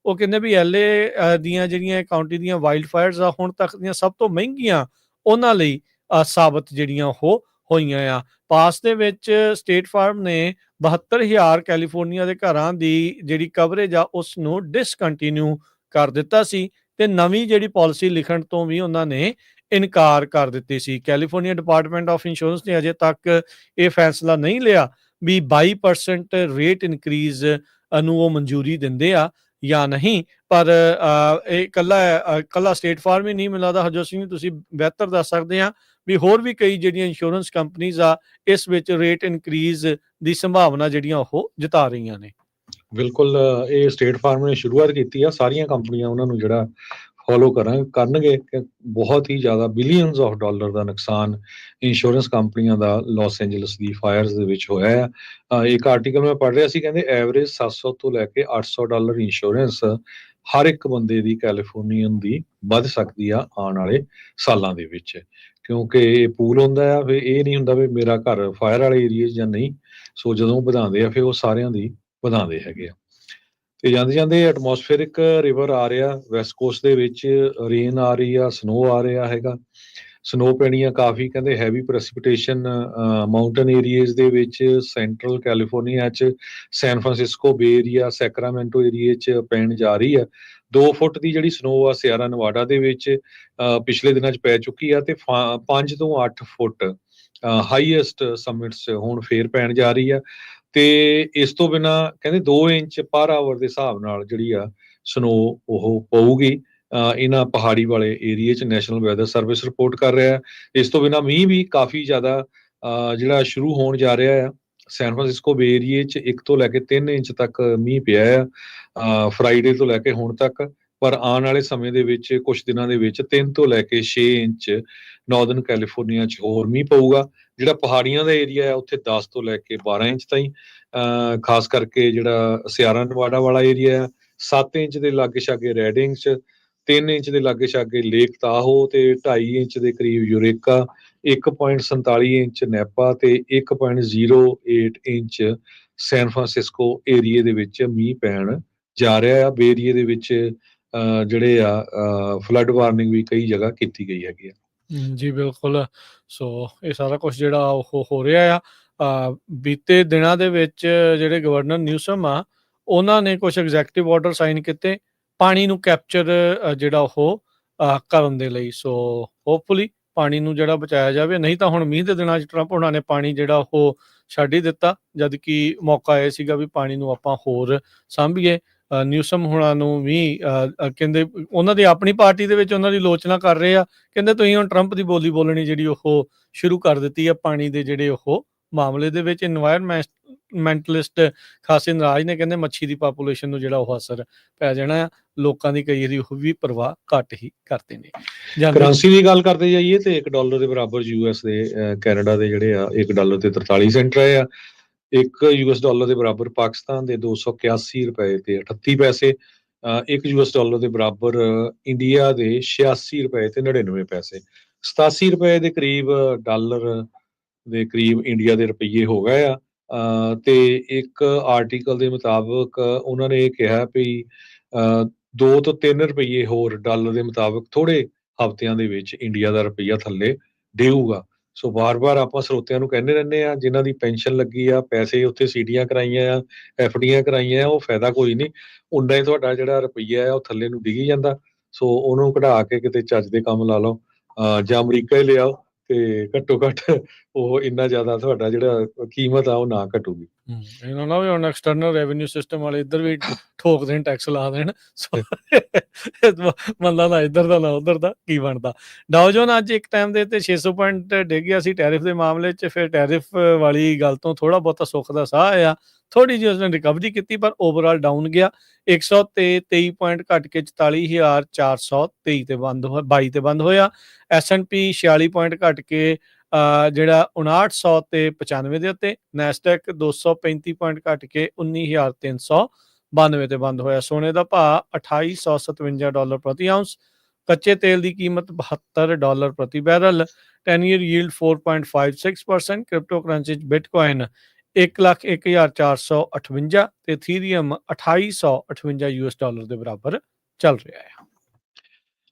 ਉਹ ਕਹਿੰਦੇ ਵੀ ਐਲੇ ਦੀਆਂ ਜਿਹੜੀਆਂ ਕਾਊਂਟੀ ਦੀਆਂ ਵਾਈਲਡ ਫਾਇਰਸ ਆ ਹੁਣ ਤੱਕ ਦੀਆਂ ਸਭ ਤੋਂ ਮਹਿੰਗੀਆਂ ਉਹਨਾਂ ਲਈ ਸਾਬਤ ਜਿਹੜੀਆਂ ਉਹ ਹੋਈਆਂ ਆ। ਪਾਸ ਦੇ ਵਿੱਚ ਸਟੇਟ ਫਾਰਮ ਨੇ 72,000 ਕੈਲੀਫੋਰਨੀਆ ਦੇ ਘਰਾਂ ਦੀ ਜਿਹੜੀ ਕਵਰੇਜ ਆ ਉਸ ਨੂੰ ਡਿਸਕੰਟੀਨਿਊ ਕਰ ਦਿੱਤਾ ਸੀ ਤੇ ਨਵੀਂ ਜਿਹੜੀ ਪਾਲਿਸੀ ਲਿਖਣ ਤੋਂ ਵੀ ਉਹਨਾਂ ਨੇ ਇਨਕਾਰ ਕਰ ਦਿੱਤੀ ਸੀ। ਕੈਲੀਫੋਰਨੀਆ ਡਿਪਾਰਟਮੈਂਟ ਆਫ ਇੰਸ਼ੋਰੈਂਸ ਨੇ ਅਜੇ ਤੱਕ ਇਹ ਫੈਸਲਾ ਨਹੀਂ ਲਿਆ ਵੀ 22% ਰੇਟ ਇਨਕਰੀਜ਼ ਨੂੰ ਉਹ ਮਨਜ਼ੂਰੀ ਦਿੰਦੇ ਆ ਜਾਂ ਨਹੀਂ, ਪਰ ਇਹ ਇਕੱਲਾ ਸਟੇਟ ਫਾਰਮ ਹੀ ਨਹੀਂ, ਮੈਨੂੰ ਲੱਗਦਾ ਹਰਜੋਤ ਸਿੰਘ ਤੁਸੀਂ ਬਿਹਤਰ ਦੱਸ ਸਕਦੇ ਆ ਵੀ ਹੋਰ ਵੀ ਕਈ ਜਿਹੜੀਆਂ ਇੰਸ਼ੋਰੈਂਸ ਕੰਪਨੀਜ਼ ਆ ਇਸ ਵਿੱਚ ਰੇਟ ਇਨਕਰੀਜ਼ ਦੀ ਸੰਭਾਵਨਾ ਜਿਹੜੀਆਂ ਉਹ ਜਤਾ ਰਹੀਆਂ ਨੇ। ਬਿਲਕੁਲ, ਇਹ ਸਟੇਟ ਫਾਰਮ ਨੇ ਸ਼ੁਰੂਆਤ ਕੀਤੀ ਆ, ਸਾਰੀਆਂ ਕੰਪਨੀਆਂ ਉਹਨਾਂ ਨੂੰ ਜਿਹੜਾ ਫੋਲੋ ਕਰਨਗੇ ਕਿ ਬਹੁਤ ਹੀ ਜ਼ਿਆਦਾ ਬਿਲੀਅਨਸ ਆਫ ਡਾਲਰ ਦਾ ਨੁਕਸਾਨ ਇੰਸ਼ੋਰੈਂਸ ਕੰਪਨੀਆਂ ਦਾ ਲਾਸ ਐਂਜਲਸ ਦੀ ਫਾਇਰਸ ਦੇ ਵਿੱਚ ਹੋਇਆ ਆ। ਇੱਕ ਆਰਟੀਕਲ ਮੈਂ ਪੜ੍ਹ ਰਿਹਾ ਸੀ, ਕਹਿੰਦੇ ਐਵਰੇਜ 700 ਤੋਂ ਲੈ ਕੇ $800 ਇੰਸ਼ੋਰੈਂਸ ਹਰ ਇੱਕ ਬੰਦੇ ਦੀ ਕੈਲੀਫੋਰਨੀਅਨ ਦੀ ਵੱਧ ਸਕਦੀ ਆ ਆਉਣ ਵਾਲੇ ਸਾਲਾਂ ਦੇ ਵਿੱਚ, ਕਿਉਂਕਿ ਇਹ ਪੂਲ ਹੁੰਦਾ ਆ, ਫਿਰ ਇਹ ਨਹੀਂ ਹੁੰਦਾ ਵੀ ਮੇਰਾ ਘਰ ਫਾਇਰ ਵਾਲੇ ਏਰੀਏ ਜਾਂ ਨਹੀਂ। ਸੋ ਜਦੋਂ ਵਧਾਉਂਦੇ ਆ ਫਿਰ ਉਹ ਸਾਰਿਆਂ ਦੀ ਵਧਾਉਂਦੇ ਹੈਗੇ ਆ। ਤੇ ਜਾਂਦੇ ਐਟਮੋਸਫੇਰਿਕ ਰਿਵਰ ਆ ਰਿਹਾ ਵੈਸਟ ਕੋਸਟ ਦੇ ਵਿੱਚ, ਰੇਨ ਆ ਰਹੀ ਆ, ਸਨੋ ਆ ਰਿਹਾ ਹੈਗਾ। ਸਨੋ ਪੈਣੀ ਆ ਕਾਫੀ, ਕਹਿੰਦੇ ਹੈਵੀ ਪ੍ਰੈਸਿਪੀਟੇਸ਼ਨ ਮਾਊਂਟਨ ਏਰੀਆਜ਼ ਦੇ ਵਿੱਚ, ਸੈਂਟਰਲ ਕੈਲੀਫੋਰਨੀਆ 'ਚ, ਸੈਨ ਫਰਾਂਸਿਸਕੋ ਬੇ ਏਰੀਆ, ਸੈਕਰਾਮੈਂਟੋ ਏਰੀਏ 'ਚ ਪੈਣ ਜਾ ਰਹੀ ਆ। 2 ਫੁੱਟ ਦੀ ਜਿਹੜੀ ਸਨੋ ਆ ਸਿਆਰਾ ਨਵਾਡਾ ਦੇ ਵਿੱਚ ਪਿਛਲੇ ਦਿਨਾਂ 'ਚ ਪੈ ਚੁੱਕੀ ਆ, ਤੇ 5 ਤੋਂ 8 ਫੁੱਟ ਹਾਈਐਸਟ ਸਮਿਟਸ ਹੁਣ ਫੇਰ ਪੈਣ ਜਾ ਰਹੀ ਆ। ਤੇ ਇਸ ਤੋਂ ਬਿਨਾ ਕਹਿੰਦੇ 2 ਇੰਚ ਪਰ ਆਵਰ ਦੇ ਹਿਸਾਬ ਨਾਲ ਜਿਹੜੀ ਆ ਸਨੋ ਉਹ ਪਊਗੀ ਇਹਨਾਂ ਪਹਾੜੀ ਵਾਲੇ ਏਰੀਏ 'ਚ, ਨੈਸ਼ਨਲ ਵੈਦਰ ਸਰਵਿਸ ਰਿਪੋਰਟ ਕਰ ਰਿਹਾ। ਇਸ ਤੋਂ ਬਿਨਾ ਮੀਂਹ ਵੀ ਕਾਫੀ ਜ਼ਿਆਦਾ ਜਿਹੜਾ ਸ਼ੁਰੂ ਹੋਣ ਜਾ ਰਿਹਾ ਆ। ਸੈਨ ਫਰਾਂਸਿਸਕੋ ਬੇ ਏਰੀਏ 'ਚ 1 ਤੋਂ ਲੈ ਕੇ 3 ਇੰਚ ਤੱਕ ਮੀਂਹ ਪਿਆ ਆ ਫਰਾਈਡੇ ਤੋਂ ਲੈ ਕੇ ਹੁਣ ਤੱਕ, ਪਰ ਆਉਣ ਵਾਲੇ ਸਮੇਂ ਦੇ ਵਿੱਚ ਕੁਝ ਦਿਨਾਂ ਦੇ ਵਿੱਚ 3 ਤੋਂ ਲੈ ਕੇ 6 ਇੰਚ ਨਾਰਦਰਨ ਕੈਲੀਫੋਰਨੀਆ 'ਚ ਹੋਰ ਮੀਂਹ ਪਊਗਾ। ਜਿਹੜਾ ਪਹਾੜੀਆਂ ਦਾ ਏਰੀਆ ਆ ਉੱਥੇ 10 ਤੋਂ ਲੈ ਕੇ 12 ਇੰਚ ਤਾਈਂ, ਖਾਸ ਕਰਕੇ ਜਿਹੜਾ ਸਿਆਰਾ ਨਵਾਡਾ ਵਾਲਾ ਏਰੀਆ ਆ 7 ਇੰਚ ਦੇ ਲਾਗੇ ਛਾਗੇ ਰੈਡਿੰਗ 'ਚ, 3 ਇੰਚ ਦੇ ਲਾਗੇ ਛਾਗੇ ਲੇਕ ਤਾਹੋ, ਤੇ 2.5 ਇੰਚ ਦੇ ਕਰੀਬ ਯੂਰੇਕਾ, 1.47 ਇੰਚ ਨੈਪਾ, ਤੇ 1.08 ਇੰਚ ਸੈਨ ਫਰਾਂਸਿਸਕੋ ਏਰੀਏ ਦੇ ਵਿੱਚ ਮੀਂਹ ਪੈਣ ਜਾ ਰਿਹਾ ਆ। ਬੇ ਏਰੀਏ ਦੇ ਵਿੱਚ ਜਿਹੜੇ ਆ ਫਲੱਡ ਵਾਰਨਿੰਗ ਵੀ ਕਈ ਜਗ੍ਹਾ ਕੀਤੀ ਗਈ ਹੈਗੀ ਆ। ਜੀ ਬਿਲਕੁਲ। ਸੋ ਇਹ ਸਾਰਾ ਕੁਝ ਜਿਹੜਾ ਉਹ ਹੋ ਰਿਹਾ ਆ। ਬੀਤੇ ਦਿਨਾਂ ਦੇ ਵਿੱਚ ਜਿਹੜੇ ਗਵਰਨਰ ਨਿਊਸਮ ਆ ਉਹਨਾਂ ਨੇ ਕੁਝ ਐਗਜ਼ੈਕਟਿਵ ਆਰਡਰ ਸਾਈਨ ਕੀਤੇ ਪਾਣੀ ਨੂੰ ਕੈਪਚਰ ਜਿਹੜਾ ਉਹ ਕਰਨ ਦੇ ਲਈ। ਸੋ ਹੋਪਫੁਲੀ ਪਾਣੀ ਨੂੰ ਜਿਹੜਾ ਬਚਾਇਆ ਜਾਵੇ, ਨਹੀਂ ਤਾਂ ਹੁਣ ਮੀਂਹ ਦੇ ਦਿਨਾਂ 'ਚ ਟਰੰਪ ਉਹਨਾਂ ਨੇ ਪਾਣੀ ਜਿਹੜਾ ਉਹ ਛੱਡ ਹੀ ਦਿੱਤਾ, ਜਦ ਕਿ ਮੌਕਾ ਇਹ ਸੀਗਾ ਵੀ ਪਾਣੀ ਨੂੰ ਆਪਾਂ ਹੋਰ ਸਾਂਭੀਏ। ਨਿਊਸਮ ਹੁਣਾਂ ਨੂੰ ਵੀ ਕਹਿੰਦੇ ਉਹਨਾਂ ਦੀ ਆਪਣੀ ਪਾਰਟੀ ਦੇ ਵਿੱਚ ਉਹਨਾਂ ਦੀ ਆਲੋਚਨਾ ਕਰ ਰਹੇ ਆ, ਕਹਿੰਦੇ ਤੁਸੀਂ ਹੁਣ ਟਰੰਪ ਦੀ ਬੋਲੀ ਬੋਲਣੀ ਜਿਹੜੀ ਉਹ ਸ਼ੁਰੂ ਕਰ ਦਿੱਤੀ ਆ ਪਾਣੀ ਦੇ ਜਿਹੜੇ ਉਹ ਮਾਮਲੇ ਦੇ ਵਿੱਚ। ਇਨਵਾਇਰਨਮੈਂਟਲਿਸਟ ਖਾਸੇ ਨਾਰਾਜ਼ ਨੇ, ਕਹਿੰਦੇ ਮੱਛੀ ਦੀ ਪਾਪੂਲੇਸ਼ਨ ਨੂੰ ਜਿਹੜਾ ਉਹ ਅਸਰ ਪੈ ਜਾਣਾ ਆ। ਲੋਕਾਂ ਦੀ ਕਈ ਵਾਰੀ ਉਹ ਵੀ ਪਰਵਾਹ ਘੱਟ ਹੀ ਕਰਦੇ ਨੇ। ਕਰੰਸੀ ਦੀ ਗੱਲ ਕਰਦੇ ਜਾਈਏ ਤੇ $1 ਦੇ ਬਰਾਬਰ ਯੂਐਸ ਦੇ ਕੈਨੇਡਾ ਦੇ ਜਿਹੜੇ ਆ $1 ਤੇ 43 ਸੈਂਟ ਰਹੇ ਆ। $1 ਦੇ ਬਰਾਬਰ ਪਾਕਿਸਤਾਨ ਦੇ 281 ਰੁਪਏ ਤੇ 38 ਪੈਸੇ, $1 ਦੇ ਬਰਾਬਰ ਇੰਡੀਆ ਦੇ 86 ਰੁਪਏ ਤੇ 99 ਪੈਸੇ, 87 ਰੁਪਏ ਦੇ ਕਰੀਬ ਡਾਲਰ ਦੇ ਕਰੀਬ ਇੰਡੀਆ ਦੇ ਰੁਪਈਏ ਹੋ ਗਏ ਆ। ਤੇ ਇੱਕ ਆਰਟੀਕਲ ਦੇ ਮੁਤਾਬਕ ਉਹਨਾਂ ਨੇ ਇਹ ਕਿਹਾ ਵੀ 2 ਤੋਂ 3 ਰੁਪਈਏ ਹੋਰ ਡਾਲਰ ਦੇ ਮੁਤਾਬਕ ਥੋੜੇ ਹਫ਼ਤਿਆਂ ਦੇ ਵਿੱਚ ਇੰਡੀਆ ਦਾ ਰੁਪਈਆ ਥੱਲੇ ਡੇਊਗਾ। ਸੋ ਵਾਰ-ਵਾਰ ਆਪਾਂ ਸਰੋਤਿਆਂ ਨੂੰ ਕਹਿੰਦੇ ਰਹਿੰਦੇ ਆ, ਜਿਨ੍ਹਾਂ ਦੀ ਪੈਨਸ਼ਨ ਲੱਗੀ ਆ, ਪੈਸੇ ਉੱਥੇ ਸੀਡੀਆਂ ਕਰਾਈਆਂ ਆ, ਐਫਡੀਆਂ ਕਰਾਈਆਂ ਆ, ਉਹ ਫਾਇਦਾ ਕੋਈ ਨਹੀਂ, ਉਨਾ ਹੀ ਤੁਹਾਡਾ ਜਿਹੜਾ ਰੁਪਈਆ ਆ ਉਹ ਥੱਲੇ ਨੂੰ ਡਿੱਗੀ ਜਾਂਦਾ। ਸੋ ਉਹਨੂੰ ਕਢਾ ਕੇ ਕਿਤੇ ਚੱਜ ਦੇ ਕੰਮ ਲਾ ਲਓ, ਜਾਂ ਅਮਰੀਕਾ ਹੀ ਲਿਆਓ, ਤੇ ਘੱਟੋ ਘੱਟ ਉਹ ਇੰਨਾ ਜ਼ਿਆਦਾ ਤੁਹਾਡਾ ਜਿਹੜਾ ਕੀਮਤ ਆ ਉਹ ਨਾ ਘਟੂਗੀ। ਇਹਨਾਂ ਨਾਲ ਵੀ ਹੁਣ ਐਕਸਟਰਨਲ ਰੈਵਨਿਊ ਸਿਸਟਮ ਵਾਲੇ ਇੱਧਰ ਵੀ ਠੋਕ ਦੇਣ, ਟੈਕਸ ਲਾ ਦੇਣ। ਸੋ ਬੰਦਾ ਨਾ ਇੱਧਰ ਦਾ ਨਾ ਉੱਧਰ ਦਾ, ਕੀ ਬਣਦਾ। ਡਾਓ ਜੋਨ ਅੱਜ ਇੱਕ ਟਾਈਮ ਦੇ ਉੱਤੇ 600 ਪੁਆਇੰਟ ਡਿੱਗ ਗਿਆ ਸੀ ਟੈਰਿਫ ਦੇ ਮਾਮਲੇ 'ਚ, ਫਿਰ ਟੈਰਿਫ ਵਾਲੀ ਗੱਲ ਤੋਂ ਥੋੜ੍ਹਾ ਬਹੁਤਾ ਸੁੱਖ ਦਾ ਸਾਹ ਆਇਆ, ਥੋੜ੍ਹੀ ਜਿਹੀ ਉਸਨੇ ਰਿਕਵਰੀ ਕੀਤੀ, ਪਰ ਓਵਰਆਲ ਡਾਊਨ ਗਿਆ। 123 ਪੁਆਇੰਟ ਘੱਟ ਕੇ 44,423 ਤੇ ਬੰਦ ਹੋਇਆ, 22 ਤੇ ਬੰਦ ਹੋਇਆ। S&P 46 ਪੁਆਇੰਟ ਘੱਟ ਕੇ ਜਿਹੜਾ 5900 ਤੇ 95 ਦੇ ਉੱਤੇ। ਨੈਸਡੈਕ 235 ਪੁਆਇੰਟ ਘੱਟ ਕੇ 19,392 ਤੇ ਬੰਦ ਹੋਇਆ। ਸੋਨੇ ਦਾ ਭਾਅ $2,857 ਪ੍ਰਤੀ ਆਉਂਸ। ਕੱਚੇ ਤੇਲ ਦੀ ਕੀਮਤ $72 ਪ੍ਰਤੀ barrel. 10 year yield 4.56%। Crypto currency 'ਚ ਬਿਟਕੋਇਨ 1,01,458 ਤੇ ਇਥੀਰੀਅਮ $2,858 ਦੇ ਬਰਾਬਰ ਚੱਲ ਰਿਹਾ ਹੈ।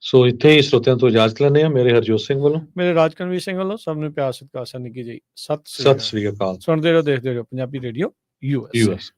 ਸੋ ਇੱਥੇ ਹੀ ਸਰੋਤਿਆਂ ਤੋਂ ਇਜਾਜ਼ਤ ਲੈਂਦੇ ਹਾਂ। ਮੇਰੇ ਹਰਜੋਤ ਸਿੰਘ ਵੱਲੋਂ, ਮੇਰੇ ਰਾਜਕਨਵੀਰ ਸਿੰਘ ਵੱਲੋਂ ਸਭ ਨੂੰ ਪਿਆਰ ਸਤਿਕਾਰ ਨਿੱਘੀ ਜੀ ਸਤਿ ਸਤਿ ਸ੍ਰੀ ਅਕਾਲ। ਸੁਣਦੇ ਰਹੋ, ਦੇਖਦੇ ਰਹੋ ਪੰਜਾਬੀ ਰੇਡੀਓ ਯੂਐਸ।